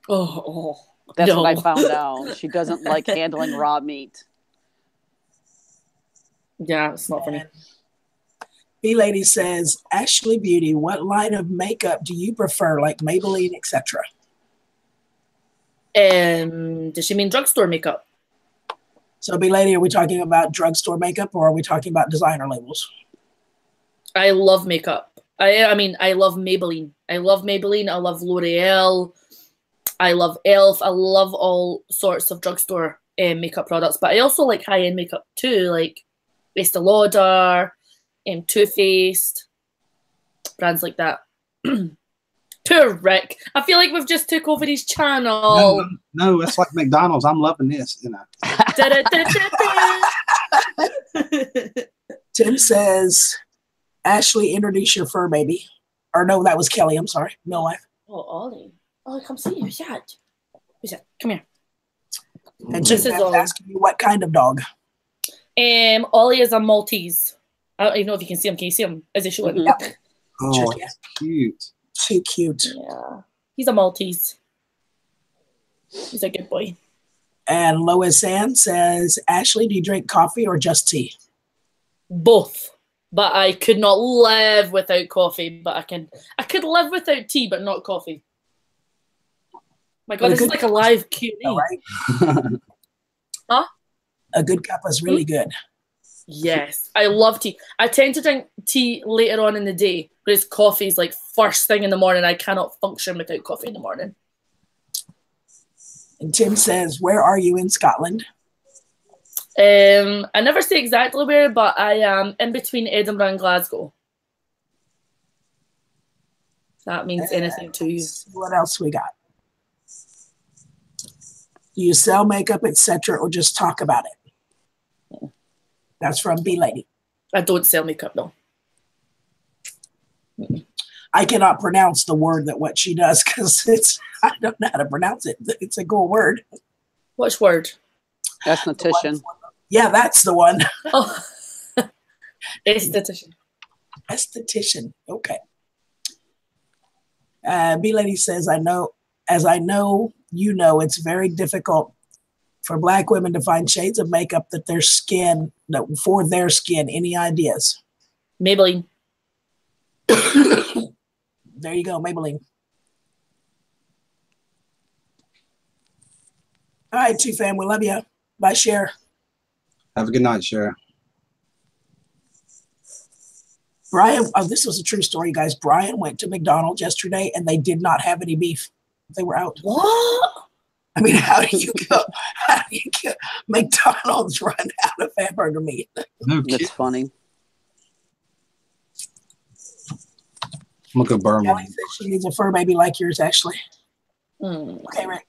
That's no. what I found out. She doesn't like handling raw meat. Yeah, it's not for me. B-Lady says, Ashley Beauty, what line of makeup do you prefer, like Maybelline, etc.? Does she mean drugstore makeup? So, B-Lady, are we talking about drugstore makeup or are we talking about designer labels? I love makeup. I mean, I love Maybelline. I love L'Oreal. I love e.l.f. I love all sorts of drugstore makeup products, but I also like high-end makeup too, like Estee Lauder, Too Faced, brands like that. Poor Rick. I feel like we've just took over his channel. No, it's like McDonald's. I'm loving this, Tim says, Ashley, introduce your fur baby. Or no, that was Kelly. I'm sorry. No wife. Oh, Ollie. Ollie, come see. Who's that? Come here. And Tim is asking you what kind of dog. Ollie is a Maltese. I don't even know if you can see him. Can you see him? Is he showing? Yeah. Oh, cute. Too cute. Yeah. He's a Maltese. He's a good boy. And Lois Ann says, Ashley, do you drink coffee or just tea? Both. But I could not live without coffee. But I could live without tea, but not coffee. My God, this is like a live Q&A. Right? Huh? A good cup is really good. Yes, I love tea. I tend to drink tea later on in the day, whereas coffee is like first thing in the morning. I cannot function without coffee in the morning. And Tim says, where are you in Scotland? I never say exactly where, but I am in between Edinburgh and Glasgow. If that means anything to you. What else we got? Do you sell makeup, etc., or just talk about it? That's from B-Lady. I don't sell makeup, no. I cannot pronounce the word that what she does because I don't know how to pronounce it. It's a cool word. Which word? Esthetician. Yeah, that's the one. Oh, esthetician. Esthetician. Okay. B-Lady says, I know, it's very difficult for Black women to find shades of makeup for their skin. Any ideas? Maybelline. There you go, Maybelline. All right, Two Fam, we love you. Bye, Cher. Have a good night, Cher. Brian, this was a true story, you guys. Brian went to McDonald's yesterday and they did not have any beef. They were out. What? I mean, how do you get McDonald's run out of hamburger meat? No That's funny. I'm going to go burn Kelly one. says she needs a fur baby like yours, Ashley. Okay, Rick.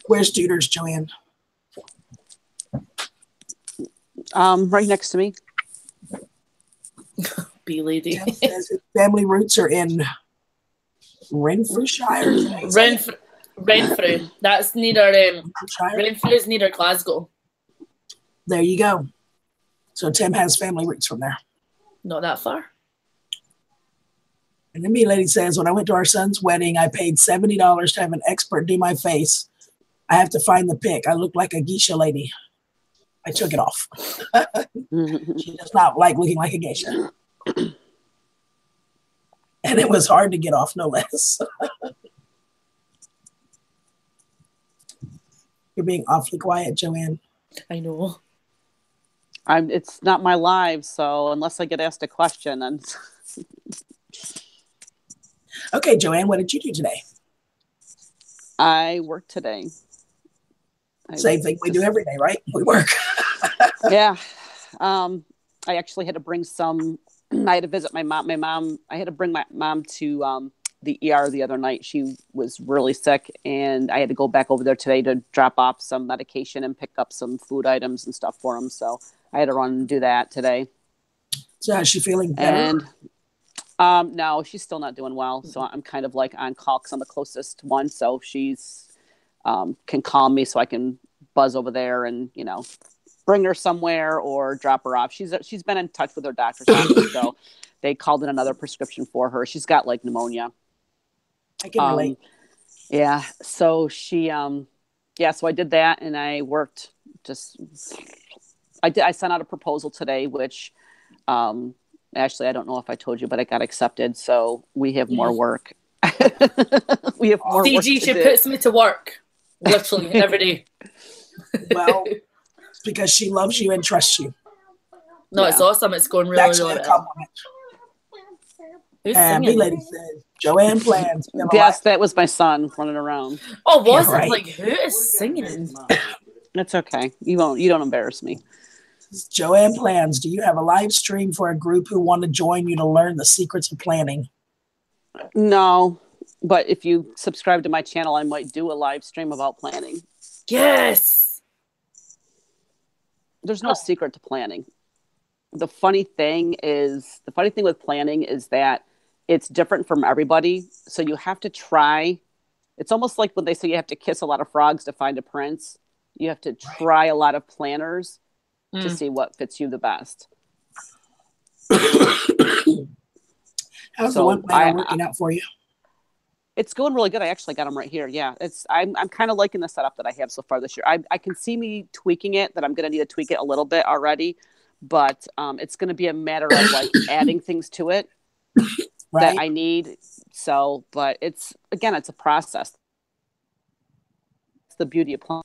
Where's Duders, Joanne? Right next to me. B-Lady. Says his family roots are in Renfrewshire. Renfrew. That's near Renfrew's near Glasgow. There you go. So Tim has family roots from there. Not that far. And then me lady says, when I went to our son's wedding, I paid $70 to have an expert do my face. I have to find the pic. I look like a geisha lady. I took it off. She does not like looking like a geisha. And it was hard to get off, no less. You're being awfully quiet, Joanne. I know. It's not my live, so unless I get asked a question, then. Okay, Joanne, what did you do today? I worked today. Same thing we do every day, right? We work. Yeah. I actually had to bring I had to visit my mom. I had to bring my mom to the ER the other night. She was really sick, and I had to go back over there today to drop off some medication and pick up some food items and stuff for them. So I had to run and do that today. So how's she feeling better? And no, she's still not doing well. So I'm kind of like on call because I'm the closest one. So she's can call me so I can buzz over there and, bring her somewhere or drop her off. She's been in touch with her doctor's office. So they called in another prescription for her. She's got like pneumonia. I can relate. Yeah. So she, so I did that and I worked I sent out a proposal today, which, actually, I don't know if I told you, but I got accepted. So we have more work. We have more work CG, she puts me to work, literally, every day. Well, it's because she loves you and trusts you. No, It's awesome. It's going really, really well. Who's and singing? lady says, Joanne plans. Yes, that was my son running around. Oh, was Yeah, it? right. Like, who is singing? That's okay. You don't embarrass me. Joanne plans. Do you have a live stream for a group who want to join you to learn the secrets of planning? No, but if you subscribe to my channel, I might do a live stream about planning. Yes. There's no secret to planning. The funny thing with planning is that it's different from everybody. So you have to try. It's almost like when they say you have to kiss a lot of frogs to find a prince. You have to try a lot of planners to see what fits you the best. How's the one planner working out for you? It's going really good. I actually got them right here. Yeah, I'm kind of liking the setup that I have so far this year. I can see me tweaking it, that I'm going to need to tweak it a little bit already, but it's going to be a matter of like adding things to it that I need. So, but it's a process. It's the beauty of planning.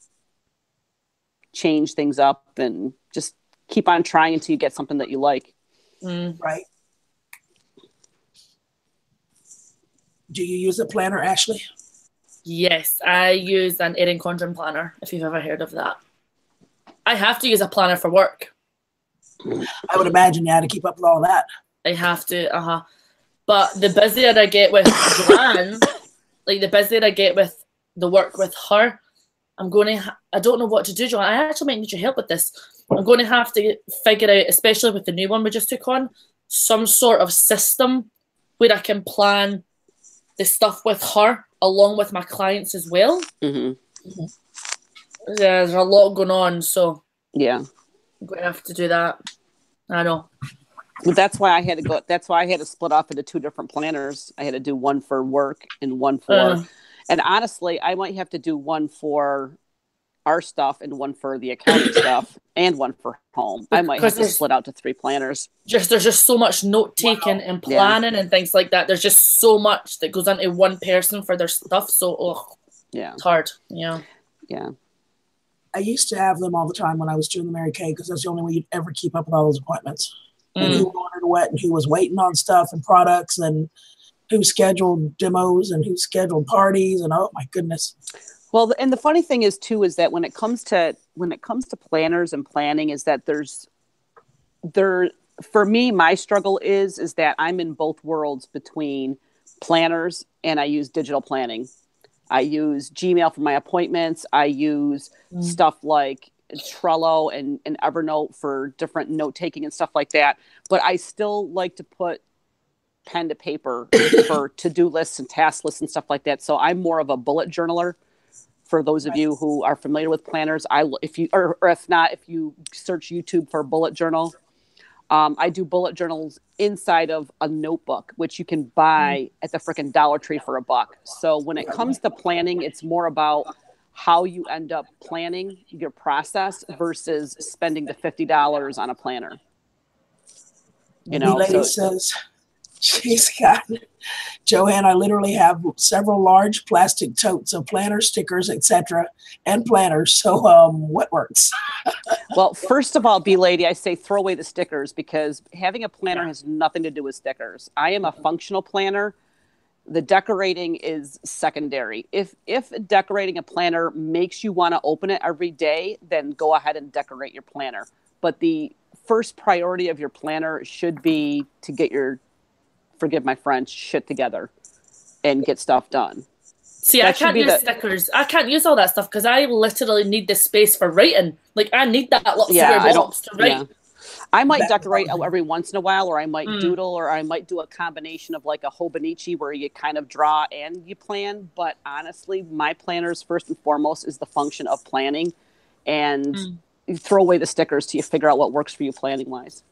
Change things up and just keep on trying until you get something that you like. Right. Do you use a planner, Ashley? Yes, I use an Erin Condren planner, if you've ever heard of that. I have to use a planner for work. I would imagine you had to keep up with all that. I have to, But the busier I get with Joanne, like the busier I get with the work with her, I don't know what to do, Joanne. I actually might need your help with this. I'm going to have to figure out, especially with the new one we just took on, some sort of system where I can plan the stuff with her along with my clients as well. Mm-hmm. There's a lot going on, so yeah, I'm going to have to do that. I know. Well, that's why I had to split off into two different planners. I had to do one for work and one for, and honestly, I might have to do one for our stuff and one for the accounting stuff and one for home. I might have to split out to three planners. There's just so much note taking and planning and things like that. There's just so much that goes into one person for their stuff. So it's hard. Yeah. I used to have them all the time when I was doing the Mary Kay because that's the only way you'd ever keep up with all those appointments. And who ordered what and who was waiting on stuff and products and who scheduled demos and who scheduled parties and oh my goodness. Well, and the funny thing is too is that when it comes to planners and planning is that for me my struggle is that I'm in both worlds between planners and I use digital planning. I use Gmail for my appointments. I use stuff like Trello and Evernote for different note taking and stuff like that. But I still like to put pen to paper for to-do lists and task lists and stuff like that. So I'm more of a bullet journaler. For those of you who are familiar with planners, if not, if you search YouTube for bullet journal, I do bullet journals inside of a notebook, which you can buy at the freaking Dollar Tree for $1. So when it comes to planning, it's more about how you end up planning your process versus spending the $50 on a planner. You know, the lady says she's got, Joanne, I literally have several large plastic totes of planner stickers, etc., and planners. So what works? Well, first of all, B-Lady, I say throw away the stickers because having a planner has nothing to do with stickers. I am a functional planner. The decorating is secondary. If decorating a planner makes you want to open it every day, then go ahead and decorate your planner. But the first priority of your planner should be to get your, forgive my French, shit together and get stuff done. See, I can't use stickers. I can't use all that stuff because I literally need the space for writing. Like, I need that little square box to write. Yeah. I might decorate every once in a while, or I might doodle, or I might do a combination of like a Hobonichi where you kind of draw and you plan. But honestly, my planners, first and foremost, is the function of planning. And you throw away the stickers till you figure out what works for you planning-wise.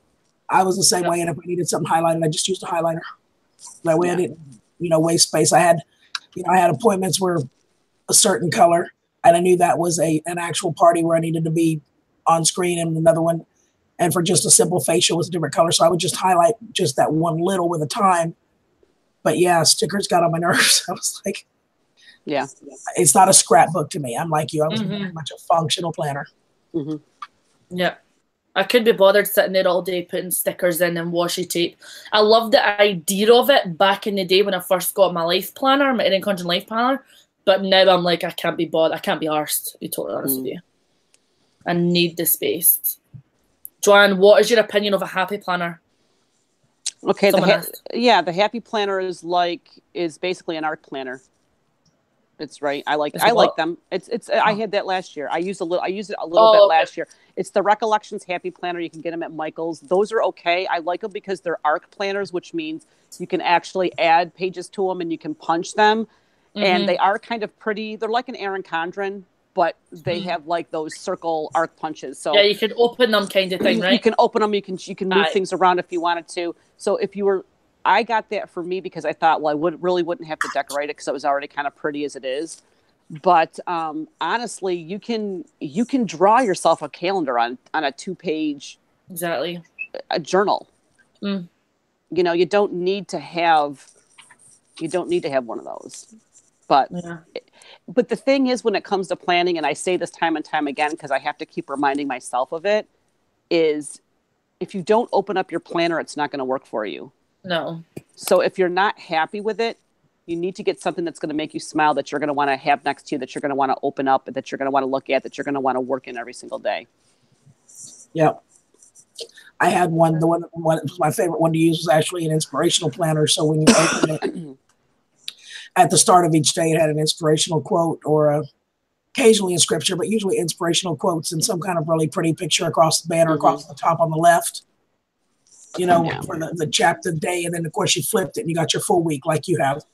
I was the same way, and if I needed something highlighted, I just used a highlighter. That way I didn't, waste space. I had appointments where a certain color, and I knew that was an actual party where I needed to be on screen, and another one, and for just a simple facial was a different color. So I would just highlight just that one little with a time. But yeah, stickers got on my nerves. I was like, yeah, it's not a scrapbook to me. I'm like you. I was very much a functional planner. Yeah. I could be bothered sitting there all day putting stickers in and washi tape. I loved the idea of it back in the day when I first got my life planner, my Erin Condren life planner. But now I'm like, I can't be bothered. I can't be arsed, to be totally honest with you. I need the space. Joanne, what is your opinion of a happy planner? Okay, the happy planner is basically an art planner. It's right. I like them. I had that last year. I used it a little bit last year. It's the Recollections Happy Planner. You can get them at Michael's. Those are okay. I like them because they're arc planners, which means you can actually add pages to them and you can punch them. And they are kind of pretty. They're like an Erin Condren, but they have like those circle arc punches. So yeah, you can open them kind of thing, right? You can open them. You can move things around if you wanted to. So I got that for me because I thought, well, I wouldn't have to decorate it because it was already kind of pretty as it is. But honestly, you can draw yourself a calendar on a 2-page a journal. You don't need to have one of those. But but the thing is, when it comes to planning, and I say this time and time again because I have to keep reminding myself of it, is if you don't open up your planner, it's not going to work for you. No. So if you're not happy with it, you need to get something that's going to make you smile, that you're going to want to have next to you, that you're going to want to open up, that you're going to want to look at, that you're going to want to work in every single day. Yeah. I had one. The one my favorite one to use was actually an inspirational planner. So when you open it at the start of each day, it had an inspirational quote or occasionally in scripture, but usually inspirational quotes and some kind of really pretty picture across the banner, across the top on the left. For the chapter day, and then of course you flipped it and you got your full week like you have,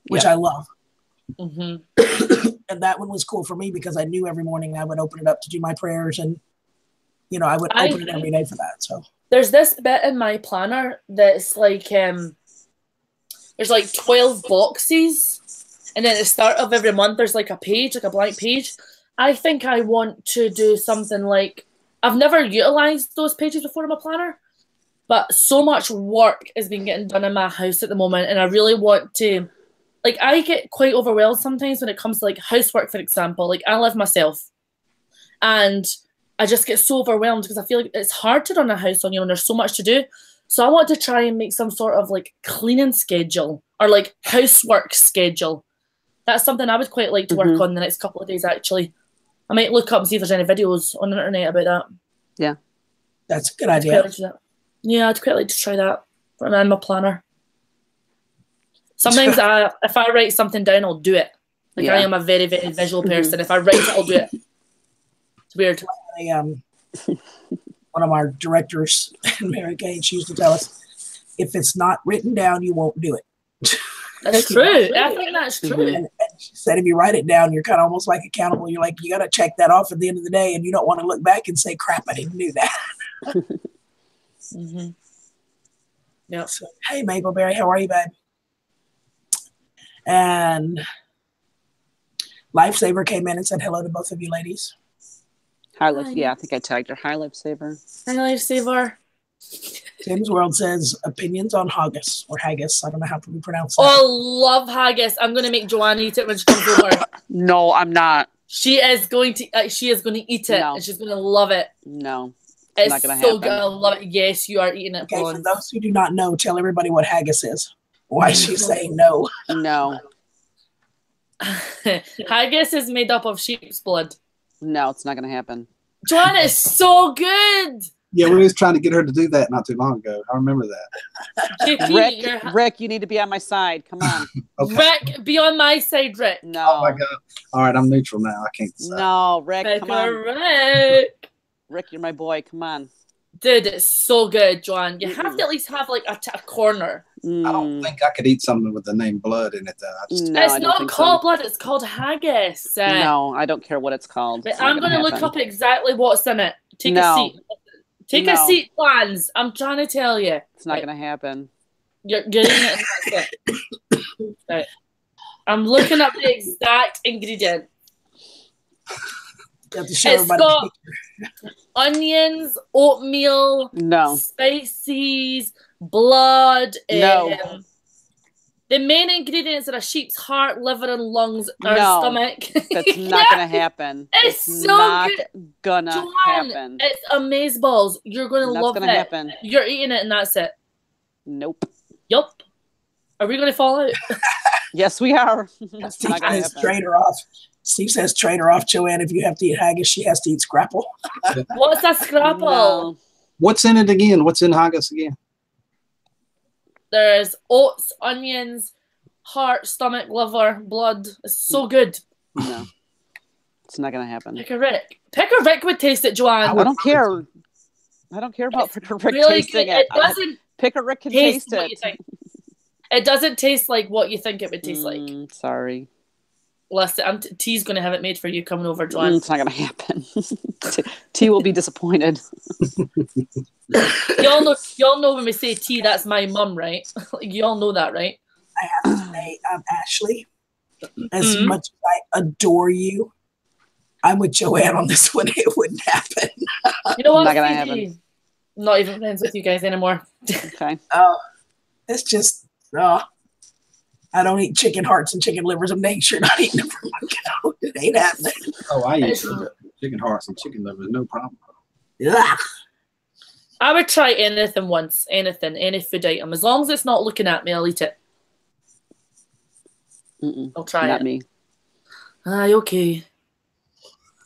which I love. And that one was cool for me because I knew every morning I would open it up to do my prayers, and I would open it every day for that. So there's this bit in my planner that's like there's like 12 boxes, and then at the start of every month there's like a page, like a blank page. I think I want to do something like, I've never utilized those pages before in my planner, but so much work is being getting done in my house at the moment, and I really want to, like, I get quite overwhelmed sometimes when it comes to like housework, for example. Like, I live myself, and I just get so overwhelmed because I feel like it's hard to run a house on, and there's so much to do. So I want to try and make some sort of like cleaning schedule or like housework schedule. That's something I would quite like to work on the next couple of days, actually. I might look up and see if there's any videos on the internet about that. Yeah. That's a good idea. I'd quite like to try that in my planner. Sometimes if I write something down, I'll do it. Like, I am a very, very visual person. If I write it, I'll do it. It's weird. One of our directors, Mary Kay, she used to tell us, if it's not written down, you won't do it. That's true. I think that's true. And she said, if you write it down, you're kind of almost like accountable. You're like, you got to check that off at the end of the day, and you don't want to look back and say, crap, I didn't do that. Mm-hmm. Yep. So, hey, Mapleberry, how are you, babe? And Lifesaver came in and said hello to both of you ladies. Hi, yeah, I think I tagged her. Hi, Lifesaver. Hi, Lifesaver. Tim's World says opinions on haggis or haggis. I don't know how to pronounce that. Oh, love haggis. I'm going to make Joanne eat it when she comes over. No, I'm not. She is going to eat it, and she's going to love it. No. It's not gonna so happen. good. I love it. Yes, you are eating it. Okay, for those who do not know, tell everybody what haggis is. Why she's saying no. No. Haggis is made up of sheep's blood. No, it's not going to happen. Joanna is so good. Yeah, we was trying to get her to do that not too long ago. I remember that. JP, Rick, you need to be on my side. Come on. Okay. Rick, be on my side, Rick. No. Oh my God. All right, I'm neutral now. I can't decide. No, Rick, come on. Rick. Rick, you're my boy. Come on. Dude, it's so good, Joanne. You have to at least have like a corner. I don't think I could eat something with the name blood in it, though. It's not called blood, it's called haggis. No, I don't care what it's called. I'm going to look up exactly what's in it. Take a seat. Take a seat, plans. I'm trying to tell you. It's not going to happen. You're getting it. And that's it. Right. I'm looking up the exact ingredient. It's got onions, oatmeal, spices, blood. No. The main ingredients are a sheep's heart, liver, and lungs, or stomach. That's not going to happen. It's so not good. Gonna happen. It's amazeballs. You're going to love it. Happen. You're eating it, and that's it. Nope. Yup. Are we going to fall out? Yes, we are. Steve says trade her off. Steve says trade her off, Joanne. If you have to eat haggis, she has to eat scrapple. What's that scrapple? No. What's in it again? What's in haggis again? There's oats, onions, heart, stomach, liver, blood. It's so good. No. It's not going to happen. Pick a Rick. Pick a Rick would taste it, Joanne. I don't care. I don't care about Pick a Rick really tasting good. it. It doesn't Pick a Rick can taste it. It doesn't taste like what you think it would taste like. Sorry. Listen, T's going to have it made for you coming over, Joanne. It's not going to happen. T will be disappointed. Y'all know when we say T, that's my mum, right? You all know that, right? I have to say, Ashley, as much as I adore you, I'm with Joanne on this one. It wouldn't happen. You know what? Not going to happen. I'm not even friends with you guys anymore. Okay. Oh, it's just, I don't eat chicken hearts and chicken livers. I'm dang sure not eating them for my cow. It ain't happening. Oh, I eat chicken hearts and chicken livers, no problem. Ugh. I would try anything once, any food item. As long as it's not looking at me, I'll eat it. I'll try not it. Me. Aye, okay.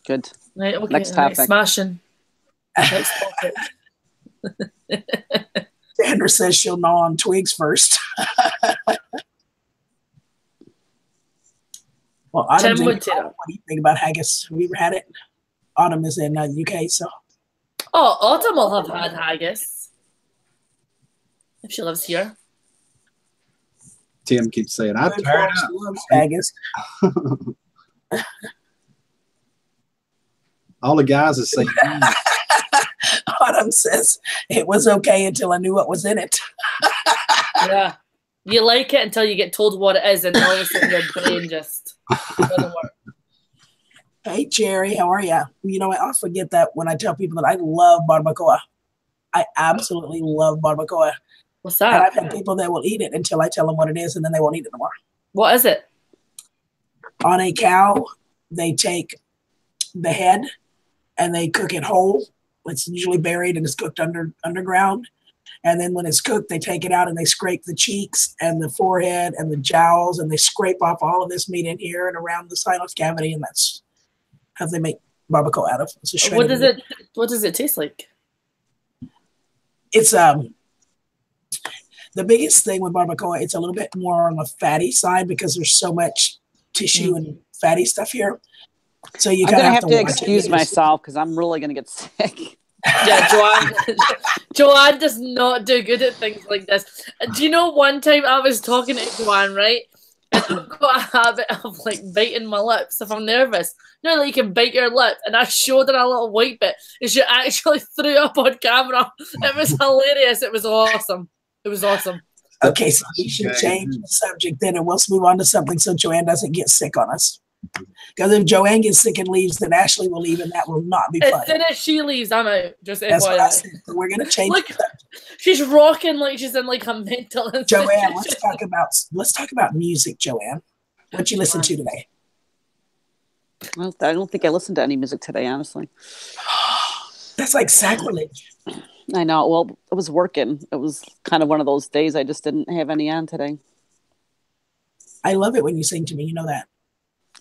Good. Right, okay. Next topic. Right, smashing. Next topic. Sandra says she'll gnaw on twigs first. Well, Autumn's what do you think about haggis? Have you ever had it? Autumn is in the UK, so. Oh, Autumn will have had haggis if she lives here. Tim keeps saying, "I've tired up." Loves haggis. All the guys are saying. Autumn says it was okay until I knew what was in it. Yeah, you like it until you get told what it is, and all of a sudden your brain just doesn't work. Hey, Jerry, how are you? You know, I forget that when I tell people that I love barbacoa. I absolutely love barbacoa. What's that? And I've had people that will eat it until I tell them what it is, and then they won't eat it anymore. What is it? On a cow, they take the head and they cook it whole. It's usually buried and it's cooked underground. And then when it's cooked, they take it out and they scrape the cheeks and the forehead and the jowls, and they scrape off all of this meat in here and around the sinus cavity, and that's how they make barbacoa out of. It's a What does it taste like? It's the biggest thing with barbacoa. It's a little bit more on the fatty side because there's so much tissue and fatty stuff here. So you I'm gonna have to excuse myself because I'm really gonna get sick. Yeah, Joanne does not do good at things like this. Do you know one time I was talking to Joanne, right? And I've got a habit of like biting my lips if I'm nervous. You know, like you can bite your lip, and I showed her a little white bit, and she actually threw up on camera. It was hilarious. It was awesome. It was awesome. Okay, so we should change the subject then, and we'll move on to something so Joanne doesn't get sick on us. Because if Joanne gets sick and leaves, then Ashley will leave, and that will not be fun. As soon as she leaves, I'm out. Just That's what I FYI. said. So we're gonna change. Look, she's rocking like she's in like a mental institution. Joanne, let's talk about music, Joanne. What you listen to today? Well, I don't think I listened to any music today, honestly. That's like sacrilege. I know. Well, it was working. It was kind of one of those days I just didn't have any on today. I love it when you sing to me. You know that.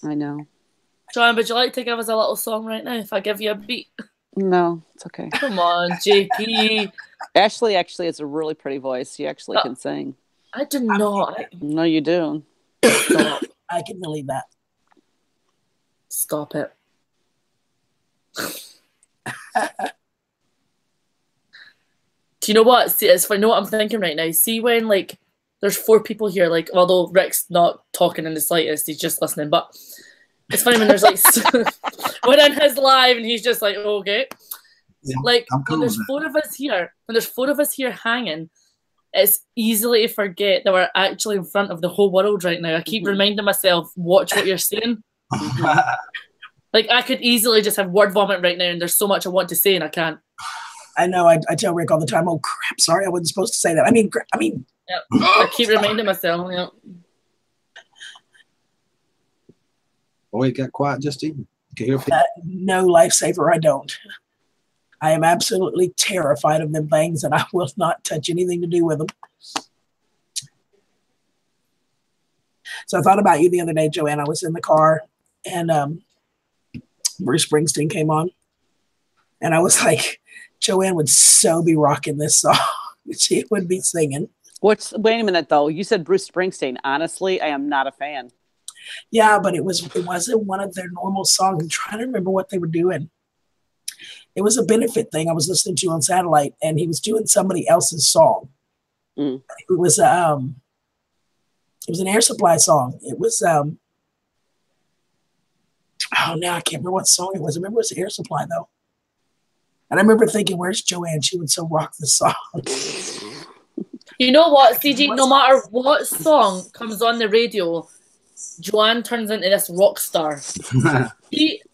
I know. John, would you like to give us a little song right now if I give you a beat? No, it's okay. Come on, JP. Ashley actually has a really pretty voice. She actually can sing. I do not. No, you do. Stop. I can believe that. Stop it. Do you know what? See, it's funny. Know what I'm thinking right now? See when like there's 4 people here, like although Rick's not talking in the slightest, he's just listening. But it's funny when there's like we're in his live and he's just like, oh, okay. Yeah, like cool when there's 4 of us here, hanging, it's easily to forget that we're actually in front of the whole world right now. I keep reminding myself, watch what you're saying. Like I could easily just have word vomit right now, and there's so much I want to say and I can't. I know. I tell Rick all the time, oh crap, sorry, I wasn't supposed to say that. I mean, Yep. I keep reminding myself. Yep. Boy, it got quiet just even. Can you hear people? no lifesaver, I don't. I am absolutely terrified of them things, and I will not touch anything to do with them. So I thought about you the other day, Joanne. I was in the car, and Bruce Springsteen came on, and I was like, Joanne would so be rocking this song. She would be singing. Wait a minute though. You said Bruce Springsteen. Honestly, I am not a fan. Yeah, but it wasn't one of their normal songs. I'm trying to remember what they were doing. It was a benefit thing I was listening to on satellite, and he was doing somebody else's song. It was an Air Supply song. It was now I can't remember what song it was. I remember it was Air Supply though. And I remember thinking, where's Joanne? She would so rock this song. You know what, CG? No matter what song comes on the radio, Joanne turns into this rock star.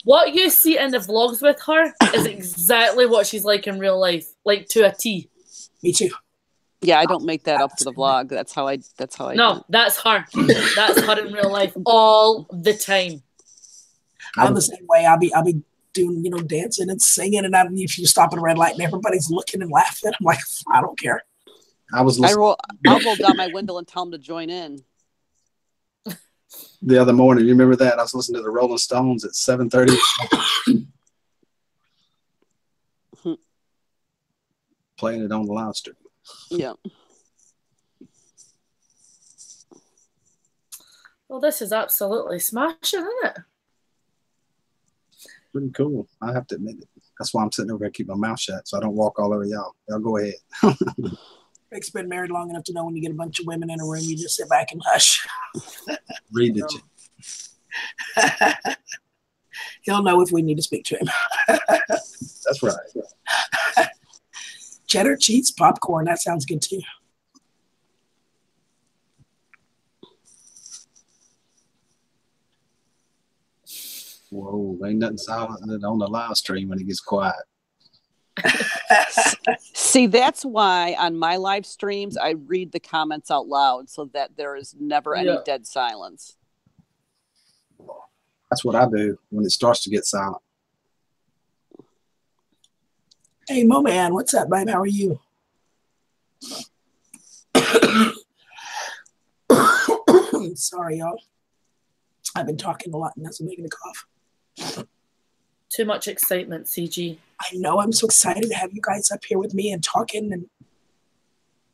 What you see in the vlogs with her is exactly what she's like in real life, like to a T. Me too. Yeah, I don't make that up for the vlog. That's how I. No, that's her. That's her in real life all the time. I'm the same way. I'll be doing, dancing and singing, and if you stop at a red light and everybody's looking and laughing, I'm like, I don't care. I'll roll down my window and tell them to join in. The other morning, you remember that? I was listening to the Rolling Stones at 7:30. Playing it on the live stream. Yeah. Well, this is absolutely smashing, isn't it? Pretty cool. I have to admit it. That's why I'm sitting over here, keep my mouth shut, so I don't walk all over y'all. Y'all go ahead. Rick's been married long enough to know when you get a bunch of women in a room, you just sit back and hush. Read it. He'll know if we need to speak to him. That's right. Cheddar cheese popcorn. That sounds good too. Whoa, ain't nothing silent on the live stream when it gets quiet. See, that's why on my live streams, I read the comments out loud so that there is never any dead silence. That's what I do when it starts to get silent. Hey, Mo Man, what's up, babe? How are you? Sorry, y'all. I've been talking a lot, and that's making a cough. Too much excitement, CG. I know. I'm so excited to have you guys up here with me and talking. And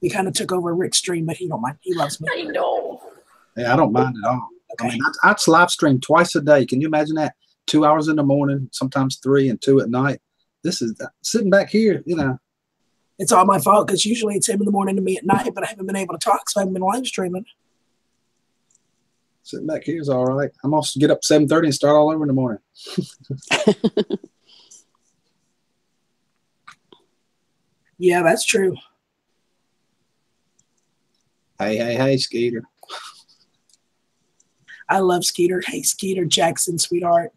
we kind of took over Rick's stream, but he don't mind. He loves me. I know. Yeah, I don't mind at all. Okay. I mean, I live stream twice a day. Can you imagine that? 2 hours in the morning, sometimes 3 and 2 at night. this is sitting back here, It's all my fault because usually it's him in the morning to me at night, but I haven't been able to talk, so I haven't been live streaming. Sitting back here is all right. I'm going to get up 7:30 and start all over in the morning. Yeah, that's true. Hey, Skeeter. I love Skeeter. Hey, Skeeter Jackson, sweetheart.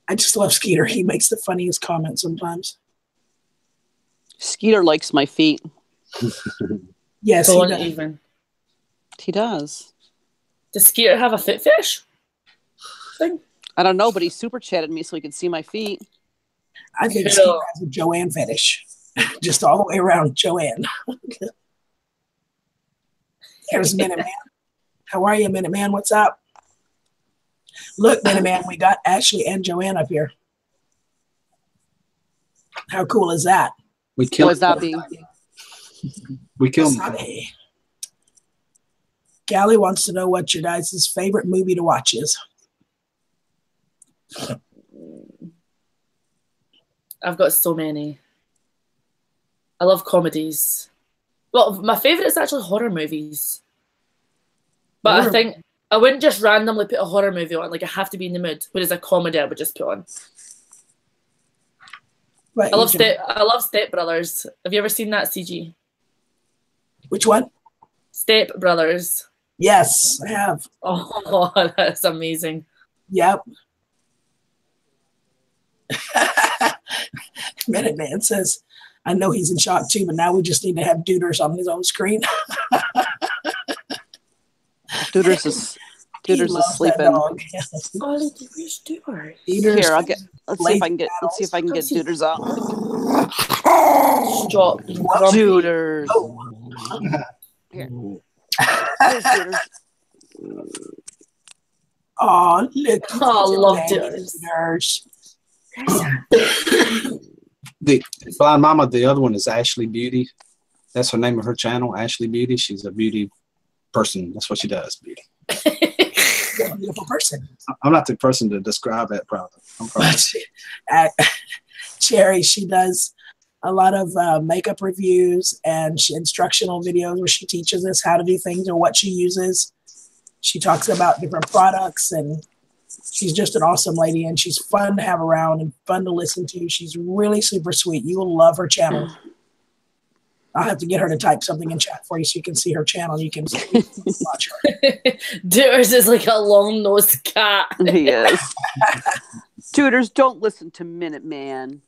I just love Skeeter. He makes the funniest comments sometimes. Skeeter likes my feet. Yes, he Don't does. even. He does. Does Skeeter have a fit fish thing? I don't know, but he super chatted me so he could see my feet. I think Cool. Skeeter has a Joanne fetish. Just all the way around Joanne. There's Minuteman. How are you, Minuteman? What's up? Look, Minuteman, we got Ashley and Joanne up here. How cool is that? We killed Wasabi. We killed him. Wasabi. Callie wants to know what your guys' favorite movie to watch is. I've got so many. I love comedies. Well, my favorite is actually horror movies. But Horror- I think I wouldn't just randomly put a horror movie on. Like, I have to be in the mood. Whereas a comedy I would just put on. Right, I love you can- I love Step Brothers. Have you ever seen that, CG? Which one? Step Brothers. Yes, I have. Oh, that's amazing. Yep. Minuteman says, I know he's in shock too, but now we just need to have Duders on his own screen. Duders is He loves that sleeping. dog. Golly, where's Duders? Duders. Here, let's see if I can get Duders up. Stop. Duders. Oh. Here. There's Duders. Oh, look. Oh, I love Duders. The Blind Mama, the other one is Ashley Beauty. That's her name of her channel, Ashley Beauty. She's a beauty person. That's what she does, beauty. You're a beautiful person. I'm not the person to describe that probably. I'm probably Cherry, she does a lot of makeup reviews and instructional videos where she teaches us how to do things or what she uses. She talks about different products, and she's just an awesome lady, and she's fun to have around and fun to listen to. She's really super sweet. You will love her channel. I'll have to get her to type something in chat for you so you can see her channel. You can watch her. Duders is like a long-nosed cat. He is. Tutors, don't listen to Minuteman.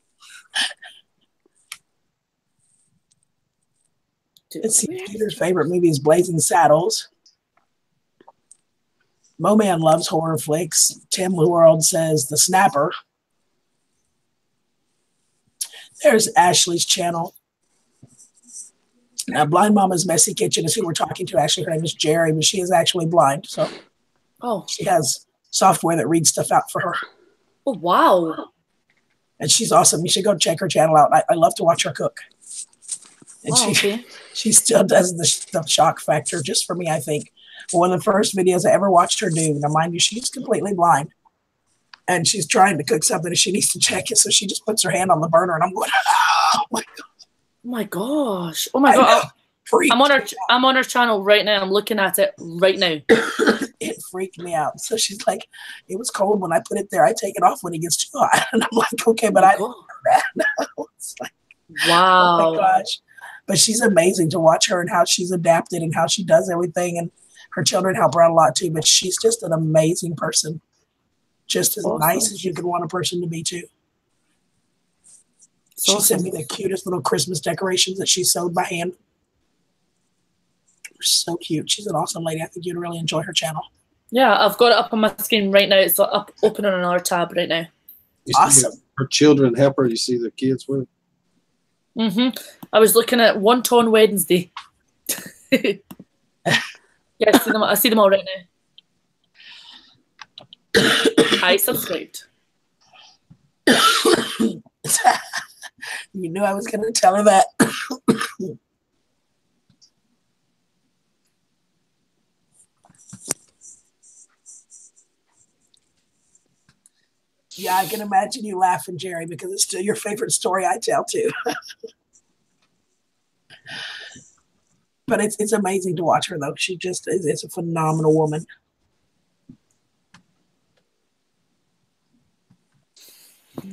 Let's see. Peter's favorite movie is Blazing Saddles. Moman loves horror flicks. Tim World says The Snapper. There's Ashley's channel. Now, Blind Mama's Messy Kitchen is who we're talking to. Actually, her name is Jerry, but she is actually blind. So she has software that reads stuff out for her. Oh, wow. And she's awesome. You should go check her channel out. I love to watch her cook. And she still does the shock factor just for me, I think. One of the first videos I ever watched her do. Now, mind you, she's completely blind. And she's trying to cook something and she needs to check it. So she just puts her hand on the burner and I'm going, oh my God. Oh my gosh. Oh my God. I'm on her channel right now. I'm looking at it right now. It freaked me out. So she's like, it was cold when I put it there. I take it off when it gets too hot. And I'm like, okay, but I didn't know that. It's like, wow. Oh my gosh. But she's amazing to watch her and how she's adapted and how she does everything. And her children help her out a lot too. But she's just an amazing person. Just as nice as you could want a person to be too. She sent me the cutest little Christmas decorations that she sewed by hand. They're so cute. She's an awesome lady. I think you'd really enjoy her channel. Yeah, I've got it up on my screen right now. It's up, open on another tab right now. Awesome. Her children help her. You see the kids with. I was looking at One Ton Wednesday. Yeah, I see them all right now. I subscribed. You knew I was going to tell her that. Yeah, I can imagine you laughing, Jerry, because it's still your favorite story I tell too. But it's amazing to watch her though. She just is a phenomenal woman.